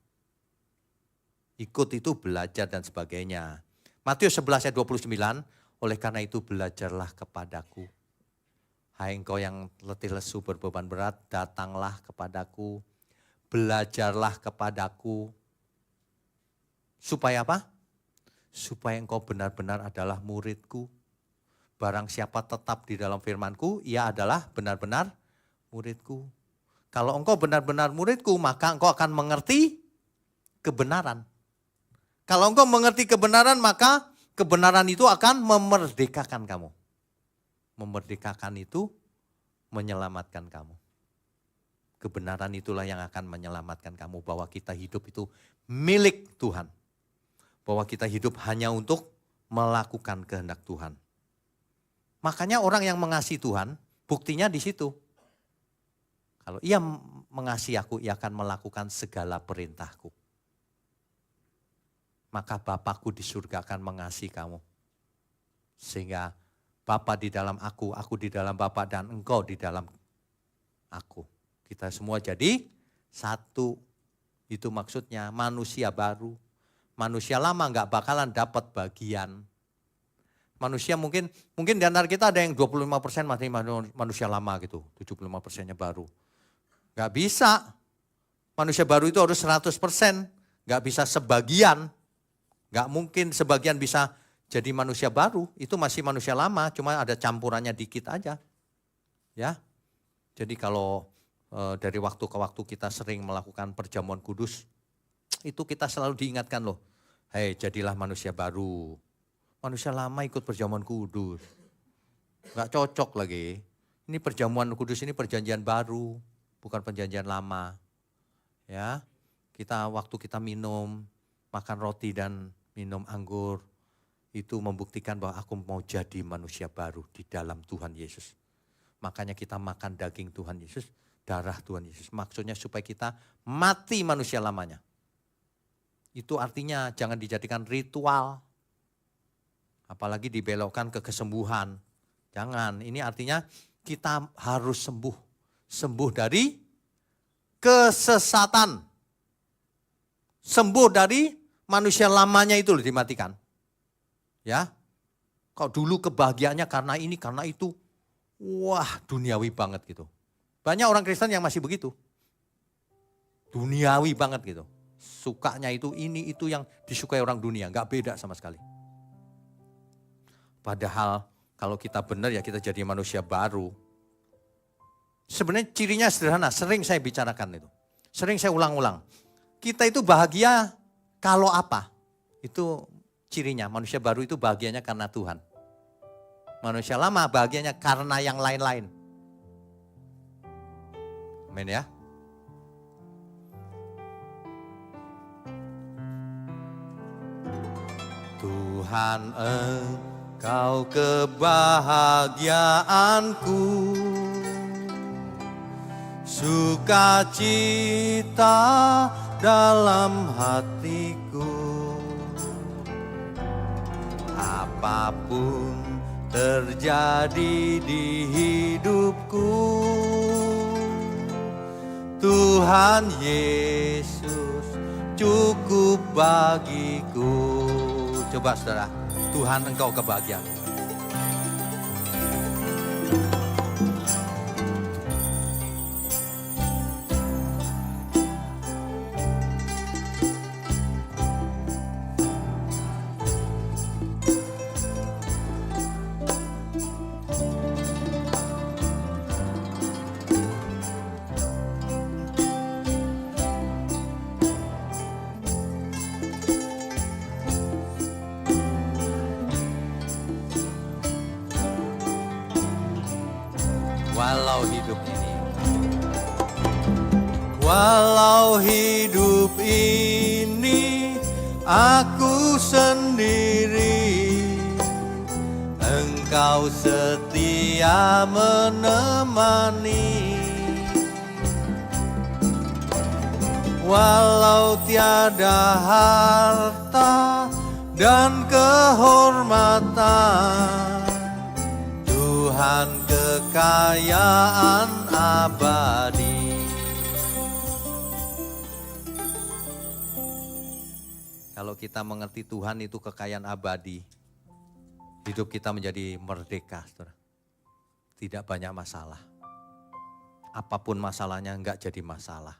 Ikut itu belajar dan sebagainya. Matius 11 ayat 29, oleh karena itu belajarlah kepadaku. Hai engkau yang letih lesu berbeban berat, datanglah kepadaku. Belajarlah kepadaku. Supaya apa? Supaya engkau benar-benar adalah muridku. Barang siapa tetap di dalam firmanku, ia adalah benar-benar muridku. Kalau engkau benar-benar muridku, maka engkau akan mengerti kebenaran. Kalau engkau mengerti kebenaran, maka kebenaran itu akan memerdekakan kamu. Memerdekakan itu menyelamatkan kamu. Kebenaran itulah yang akan menyelamatkan kamu, bahwa kita hidup itu milik Tuhan. Bahwa kita hidup hanya untuk melakukan kehendak Tuhan. Makanya orang yang mengasihi Tuhan, buktinya di situ. Kalau ia mengasihi aku, ia akan melakukan segala perintahku. Maka Bapakku di surga akan mengasihi kamu. Sehingga Bapa di dalam aku di dalam Bapa, dan engkau di dalam aku. Kita semua jadi satu. Itu maksudnya manusia baru. Manusia lama gak bakalan dapat bagian. Manusia mungkin di antara kita ada yang 25% masih manusia lama gitu. 75%-nya baru. Gak bisa. Manusia baru itu harus 100%. Gak bisa sebagian. Gak mungkin sebagian bisa jadi manusia baru. Itu masih manusia lama, cuma ada campurannya dikit aja. Ya. Jadi kalau dari waktu ke waktu kita sering melakukan perjamuan kudus, itu kita selalu diingatkan loh, hei jadilah manusia baru. Manusia lama ikut perjamuan kudus. Gak cocok lagi. Ini perjamuan kudus ini perjanjian baru. bukan perjanjian lama. Ya, waktu kita minum, makan roti dan minum anggur, itu membuktikan bahwa aku mau jadi manusia baru di dalam Tuhan Yesus. Makanya kita makan daging Tuhan Yesus, darah Tuhan Yesus. Maksudnya supaya kita mati manusia lamanya. Itu artinya jangan dijadikan ritual. Apalagi dibelokkan ke kesembuhan. Jangan, ini artinya kita harus sembuh. Sembuh dari kesesatan. Sembuh dari manusia lamanya itu loh dimatikan. Ya, kalau dulu kebahagiaannya karena ini, karena itu. Wah, duniawi banget gitu. Banyak orang Kristen yang masih begitu. Duniawi banget gitu. Sukanya itu ini, itu yang disukai orang dunia. Gak beda sama sekali. Padahal kalau kita benar ya kita jadi manusia baru. Sebenarnya cirinya sederhana, sering saya bicarakan itu. Sering saya ulang-ulang. Kita itu bahagia kalau apa? Itu cirinya, manusia baru itu bahagianya karena Tuhan. Manusia lama bahagianya karena yang lain-lain. Amin ya. Tuhan Engkau kebahagiaanku, sukacita dalam hatiku. Apapun terjadi di hidupku, Tuhan Yesus cukup bagiku. Coba saudara, Tuhan Engkau kebahagiaan. Walau hidup ini aku sendiri, Engkau setia menemani. Walau tiada harta dan kehormatan, Tuhan kekayaan abadi. Kalau kita mengerti Tuhan itu kekayaan abadi, hidup kita menjadi merdeka, saudara. Tidak banyak masalah. Apapun masalahnya enggak jadi masalah.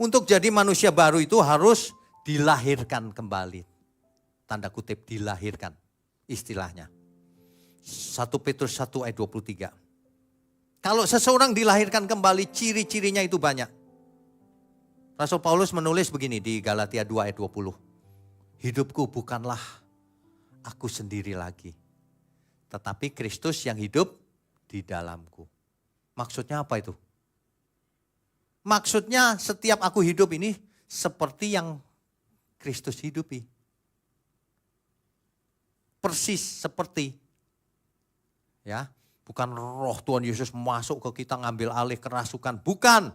Untuk jadi manusia baru itu harus dilahirkan kembali. Tanda kutip dilahirkan istilahnya. 1 Petrus 1 ayat 23. Kalau seseorang dilahirkan kembali, ciri-cirinya itu banyak. Rasul Paulus menulis begini di Galatia 2 ayat 20. Hidupku bukanlah aku sendiri lagi, tetapi Kristus yang hidup di dalamku. Maksudnya apa itu? Maksudnya setiap aku hidup ini seperti yang Kristus hidupi. Persis seperti. Ya, bukan roh Tuhan Yesus masuk ke kita ngambil alih kerasukan, bukan.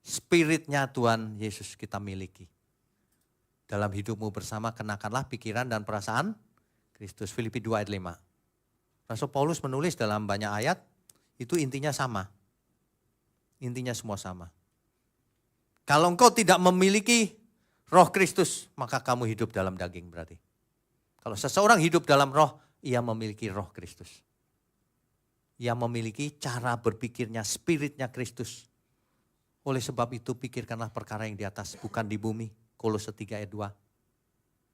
Spiritnya Tuhan Yesus kita miliki. Dalam hidupmu bersama kenakanlah pikiran dan perasaan Kristus. Filipi 2 ayat 5. Rasul Paulus menulis dalam banyak ayat, itu intinya sama. Intinya semua sama. Kalau engkau tidak memiliki roh Kristus, maka kamu hidup dalam daging berarti. Kalau seseorang hidup dalam roh, ia memiliki roh Kristus. Ia memiliki cara berpikirnya, spiritnya Kristus. Oleh sebab itu pikirkanlah perkara yang di atas, bukan di bumi. Kolose 3 ayat 2.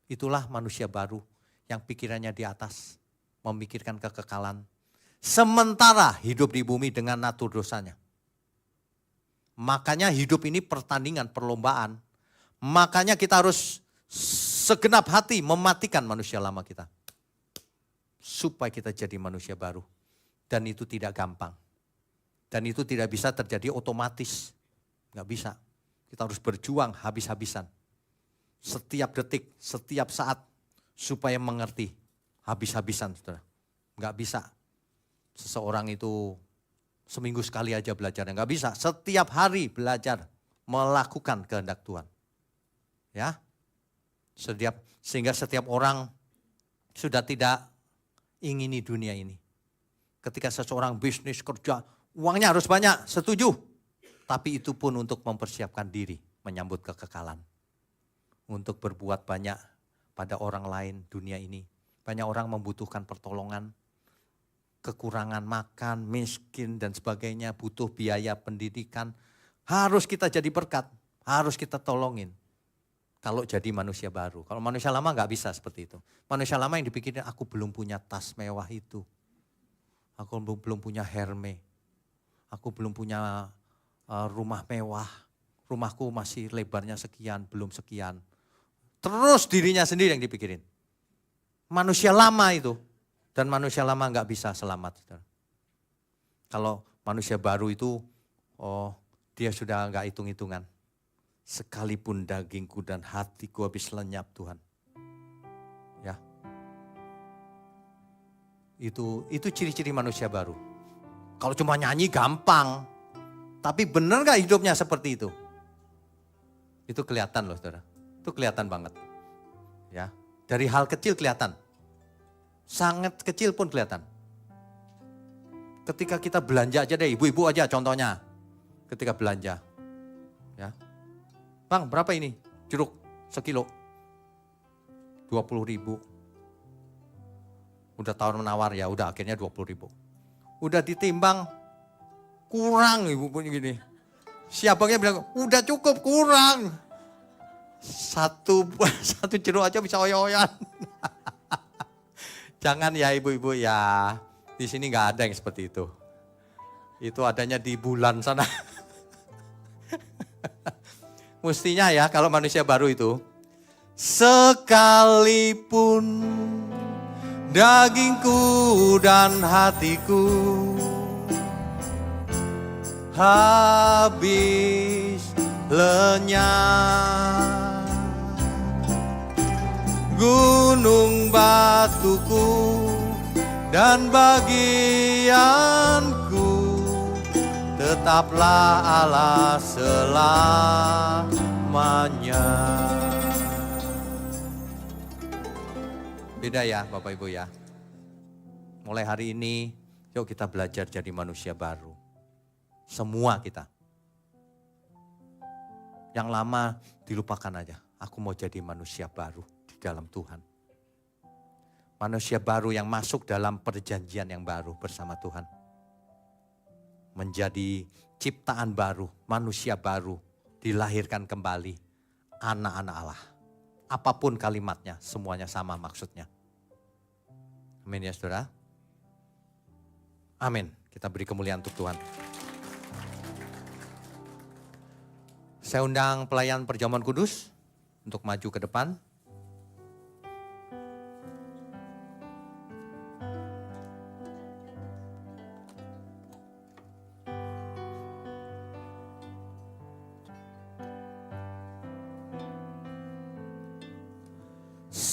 Itulah manusia baru yang pikirannya di atas, memikirkan kekekalan. Sementara hidup di bumi dengan natur dosanya. Makanya hidup ini pertandingan, perlombaan. Makanya kita harus segenap hati mematikan manusia lama kita. Supaya kita jadi manusia baru. Dan itu tidak gampang. Dan itu tidak bisa terjadi otomatis. Nggak bisa. Kita harus berjuang habis-habisan. Setiap detik, setiap saat. Supaya mengerti. Habis-habisan, saudara. Nggak bisa. Seseorang itu seminggu sekali aja belajarnya. Nggak bisa. Setiap hari belajar. Melakukan kehendak Tuhan. Ya. Sehingga setiap orang sudah tidak ingini dunia ini. Ketika seseorang bisnis, kerja, uangnya harus banyak, setuju. Tapi itu pun untuk mempersiapkan diri, menyambut kekekalan. Untuk berbuat banyak pada orang lain dunia ini. Banyak orang membutuhkan pertolongan, kekurangan makan, miskin dan sebagainya, butuh biaya pendidikan. Harus kita jadi berkat, harus kita tolongin. Kalau jadi manusia baru. Kalau manusia lama nggak bisa seperti itu. Manusia lama yang dipikirin, aku belum punya tas mewah itu. Aku belum punya Hermes. Aku belum punya rumah mewah. Rumahku masih lebarnya sekian, belum sekian. Terus dirinya sendiri yang dipikirin. Manusia lama itu. Dan manusia lama nggak bisa selamat. Kalau manusia baru itu, dia sudah nggak hitung-hitungan. Sekalipun dagingku dan hatiku habis lenyap Tuhan. Ya. Itu ciri-ciri manusia baru. Kalau cuma nyanyi gampang. Tapi benar gak hidupnya seperti itu? Itu kelihatan loh saudara. Itu kelihatan banget. Ya, dari hal kecil kelihatan. Sangat kecil pun kelihatan. Ketika kita belanja aja deh, ibu-ibu aja contohnya. Ketika belanja. Ya. Bang berapa ini? Jeruk sekilo. 20.000. Udah tawar menawar ya, udah akhirnya 20.000. Udah ditimbang, kurang ibu punya gini. Si abangnya bilang, udah cukup kurang. Satu jeruk aja bisa oyo-oyan. Jangan ya ibu-ibu ya, di sini nggak ada yang seperti itu. Itu adanya di bulan sana. Mestinya ya kalau manusia baru itu, sekalipun dagingku dan hatiku habis lenyap, gunung batuku dan bagianku tetaplah Allah selamanya. Beda ya Bapak Ibu ya. Mulai hari ini yuk kita belajar jadi manusia baru. Semua kita. Yang lama dilupakan aja. Aku mau jadi manusia baru di dalam Tuhan. Manusia baru yang masuk dalam perjanjian yang baru bersama Tuhan. Menjadi ciptaan baru, manusia baru, dilahirkan kembali, anak-anak Allah. Apapun kalimatnya, semuanya sama maksudnya. Amin ya saudara. Amin. Kita beri kemuliaan untuk Tuhan. Saya undang pelayan perjamuan kudus untuk maju ke depan.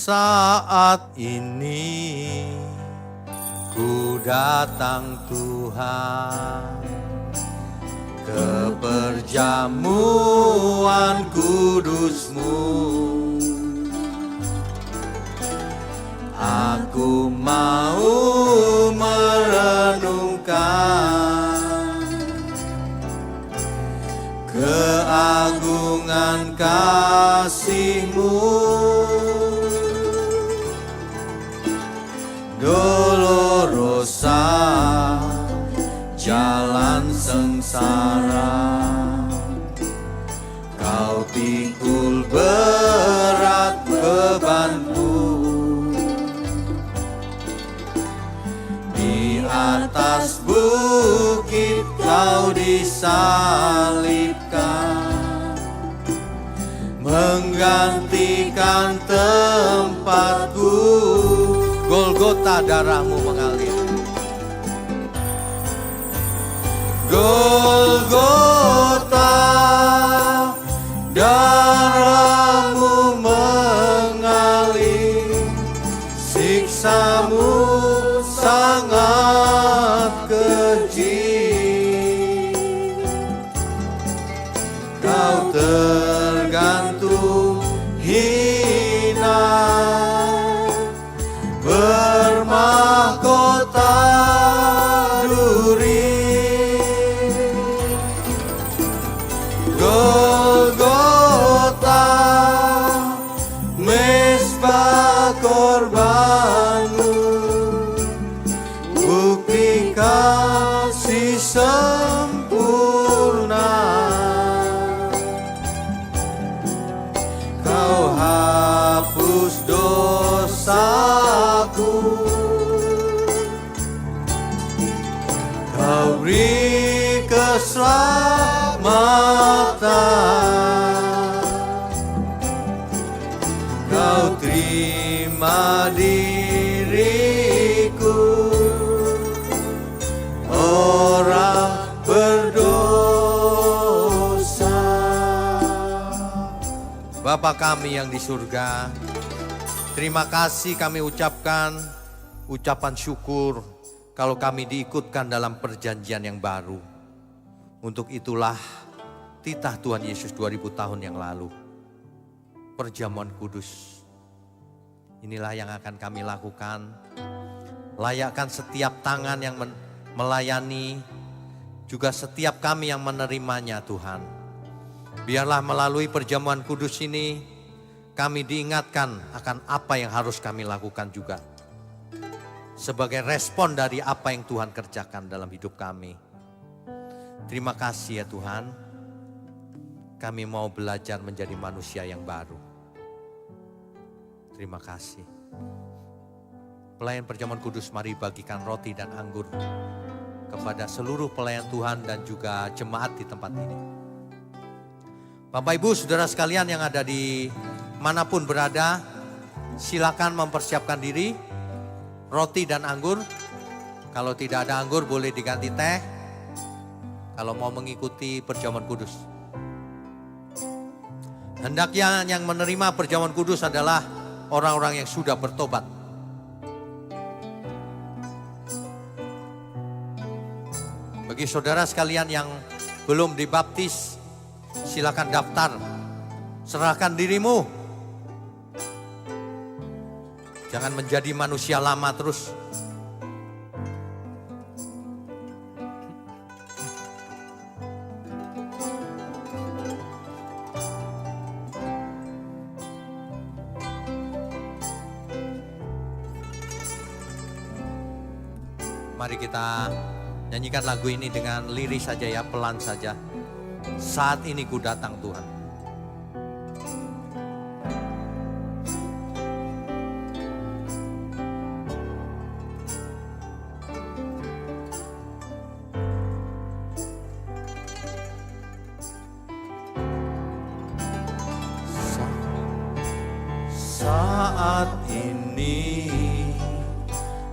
Saat ini ku datang Tuhan ke perjamuan kudus-Mu. Aku mau merenungkan keagungan kasih-Mu. Dolorosa jalan sengsara, Kau pikul berat bebanku. Di atas bukit Kau disalibkan, menggantikan tempatku. Golgota darah-Mu mengalir. Golgota, darahmu mengalir, siksamu sangat keji. Kau tergantung hina, bermahkota duri. Golgota, mezbah korbanmu, bukti kasih sempurna. Kau hapus dosaku, kau beri keselamatan, kau terima diriku, orang berdosa. Bapa kami yang di surga, terima kasih kami ucapkan ucapan syukur kalau kami diikutkan dalam perjanjian yang baru. Untuk itulah titah Tuhan Yesus 2000 tahun yang lalu. Perjamuan kudus. Inilah yang akan kami lakukan. Layakkan setiap tangan yang melayani, juga setiap kami yang menerimanya Tuhan. Biarlah melalui perjamuan kudus ini, kami diingatkan akan apa yang harus kami lakukan juga. Sebagai respon dari apa yang Tuhan kerjakan dalam hidup kami. Terima kasih ya Tuhan, kami mau belajar menjadi manusia yang baru. Terima kasih. Pelayan perjamuan kudus, mari bagikan roti dan anggur kepada seluruh pelayan Tuhan dan juga jemaat di tempat ini. Bapak Ibu Saudara sekalian yang ada di manapun berada, silakan mempersiapkan diri, roti dan anggur. Kalau tidak ada anggur boleh diganti teh. Kalau mau mengikuti perjamuan kudus. Hendaknya yang menerima perjamuan kudus adalah orang-orang yang sudah bertobat. Bagi saudara sekalian yang belum dibaptis, silakan daftar. Serahkan dirimu. Jangan menjadi manusia lama terus. Mari kita nyanyikan lagu ini dengan lirik saja ya, pelan saja. Saat ini ku datang Tuhan. Saat ini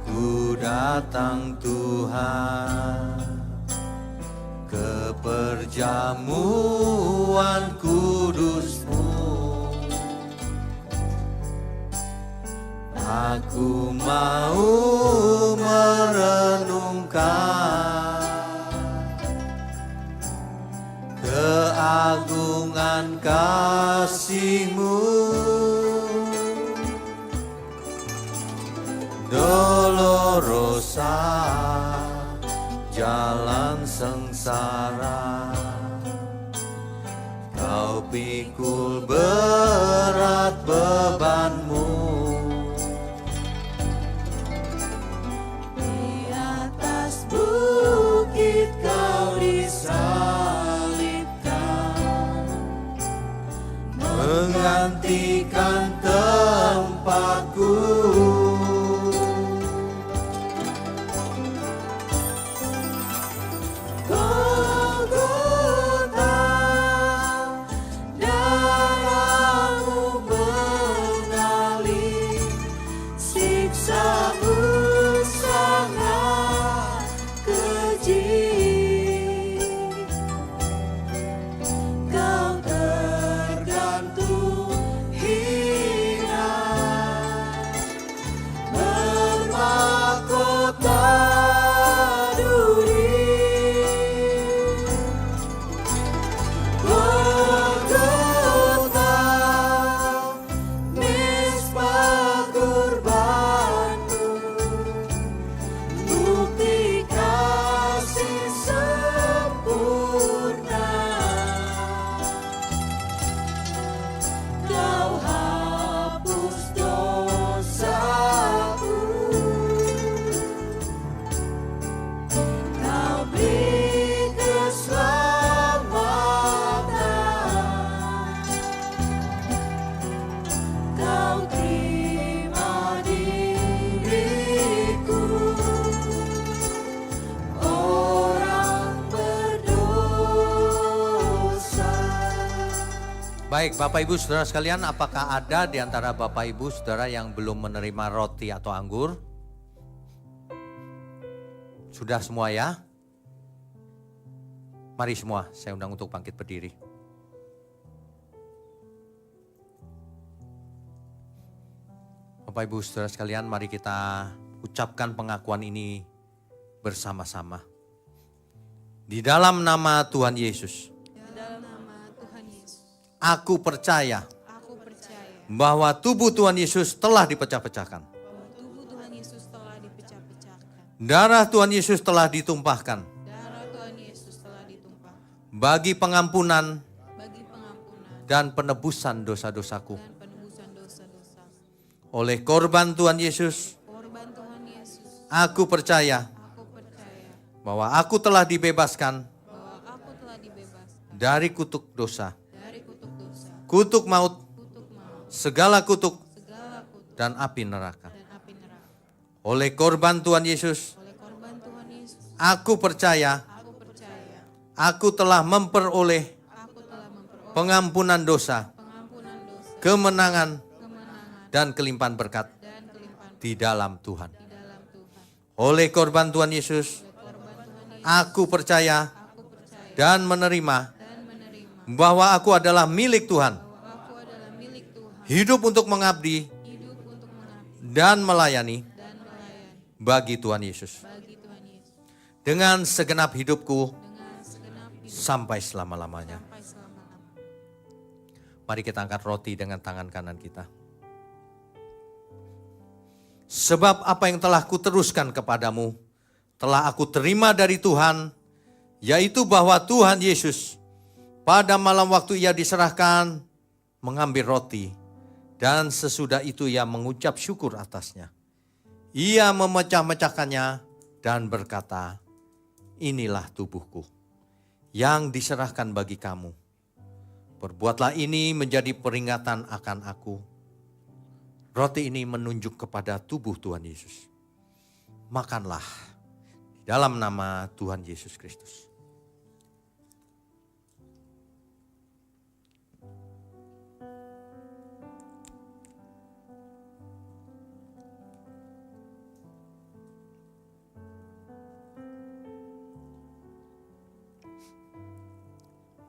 ku datang Tuhan, ke perjamuan kudus-Mu. Aku mau merenungkan keagungan kasih-Mu. Dolorosa, jalan sengsara, Kau pikul berat beban-Mu. Di atas bukit Kau disalibkan, menggantikan tempatku. Baik, Bapak Ibu Saudara sekalian, apakah ada di antara Bapak Ibu Saudara yang belum menerima roti atau anggur? Sudah semua ya? Mari semua, saya undang untuk bangkit berdiri. Bapak Ibu Saudara sekalian, mari kita ucapkan pengakuan ini bersama-sama. Di dalam nama Tuhan Yesus. Aku percaya bahwa tubuh Tuhan Yesus telah dipecah-pecahkan. Darah Tuhan Yesus telah ditumpahkan. Bagi pengampunan dan penebusan dosa-dosaku. Oleh korban Tuhan Yesus, aku percaya bahwa aku telah dibebaskan dari kutuk dosa. Kutuk maut, segala kutuk, dan api neraka. Oleh korban Tuhan Yesus, aku percaya, aku telah memperoleh pengampunan dosa, kemenangan, dan kelimpahan berkat di dalam Tuhan. Oleh korban Tuhan Yesus, aku percaya dan menerima bahwa aku adalah milik Tuhan. Hidup untuk mengabdi dan melayani bagi Tuhan Yesus. Dengan segenap hidupku sampai selama-lamanya. Mari kita angkat roti dengan tangan kanan kita. Sebab apa yang telah kuteruskan kepadamu, telah aku terima dari Tuhan, yaitu bahwa Tuhan Yesus pada malam waktu ia diserahkan, mengambil roti, dan sesudah itu ia mengucap syukur atasnya. Ia memecah-mecahkannya dan berkata, inilah tubuhku yang diserahkan bagi kamu. Perbuatlah ini menjadi peringatan akan aku. Roti ini menunjuk kepada tubuh Tuhan Yesus. Makanlah di dalam nama Tuhan Yesus Kristus.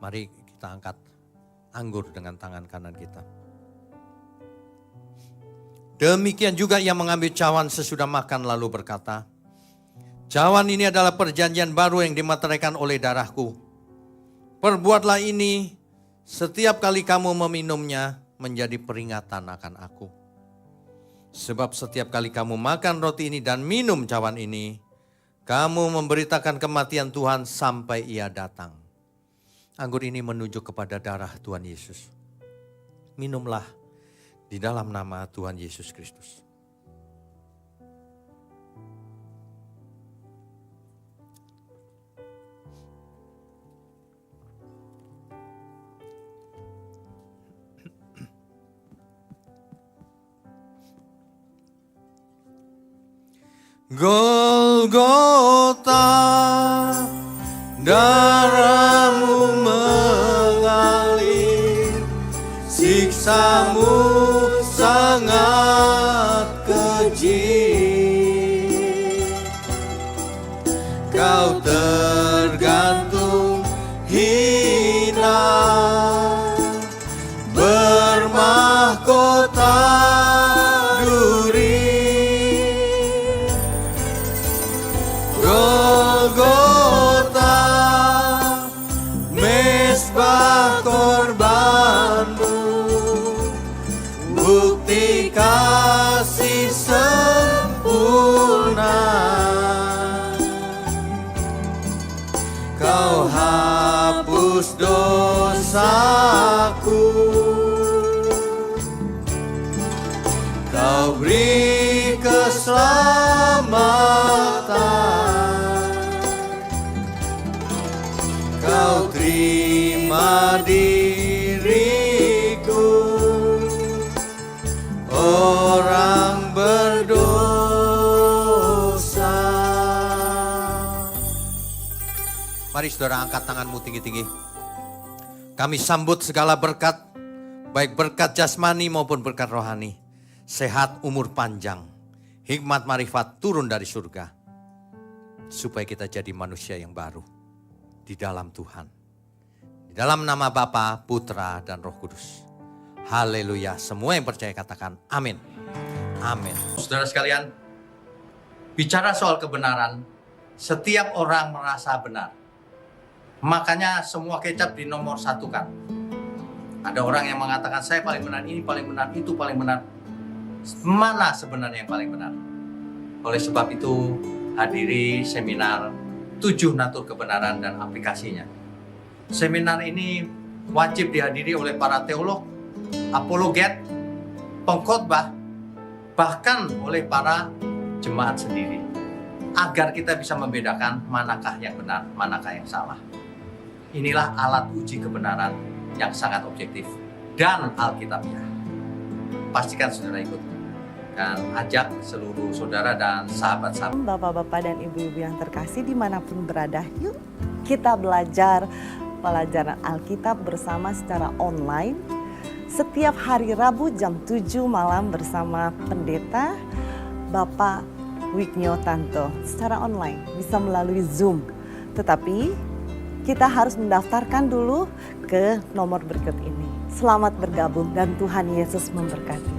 Mari kita angkat anggur dengan tangan kanan kita. Demikian juga ia mengambil cawan sesudah makan lalu berkata, cawan ini adalah perjanjian baru yang dimateraikan oleh darahku. Perbuatlah ini setiap kali kamu meminumnya menjadi peringatan akan aku. Sebab setiap kali kamu makan roti ini dan minum cawan ini, kamu memberitakan kematian Tuhan sampai ia datang. Anggur ini menunjuk kepada darah Tuhan Yesus. Minumlah di dalam nama Tuhan Yesus Kristus. Golgota, darahmu mengalir, siksamu sangat keji. Kau tergantung hina, bermahkota duri. Golgota, mesbah korbanmu, bukti kasih sempurna. Kau hapus dosaku, kau beri keselamatan. Kau terima diriku, orang berdosa. Mari saudara angkat tanganmu tinggi-tinggi. Kami sambut segala berkat, baik berkat jasmani maupun berkat rohani, sehat, umur panjang, hikmat marifat turun dari surga, supaya kita jadi manusia yang baru di dalam Tuhan. Di dalam nama Bapa, Putra, dan Roh Kudus. Haleluya. Semua yang percaya katakan amin. Amin. Saudara sekalian, bicara soal kebenaran, setiap orang merasa benar. Makanya semua kecap dinomor satukan. Ada orang yang mengatakan saya paling benar, ini paling benar, itu paling benar. Mana sebenarnya yang paling benar? Oleh sebab itu hadiri seminar 7 natur kebenaran dan aplikasinya. Seminar ini wajib dihadiri oleh para teolog, apologet, pengkhotbah, bahkan oleh para jemaat sendiri. Agar kita bisa membedakan manakah yang benar, manakah yang salah. Inilah alat uji kebenaran yang sangat objektif dan alkitabiah. Pastikan saudara ikut dan ajak seluruh saudara dan sahabat-sahabat. Bapak-bapak dan ibu-ibu yang terkasih dimanapun berada, yuk kita belajar pelajaran Alkitab bersama secara online. Setiap hari Rabu jam 7 malam bersama pendeta Bapak Wignio Tanto secara online, bisa melalui Zoom. Tetapi kita harus mendaftarkan dulu ke nomor berikut ini. Selamat bergabung dan Tuhan Yesus memberkati.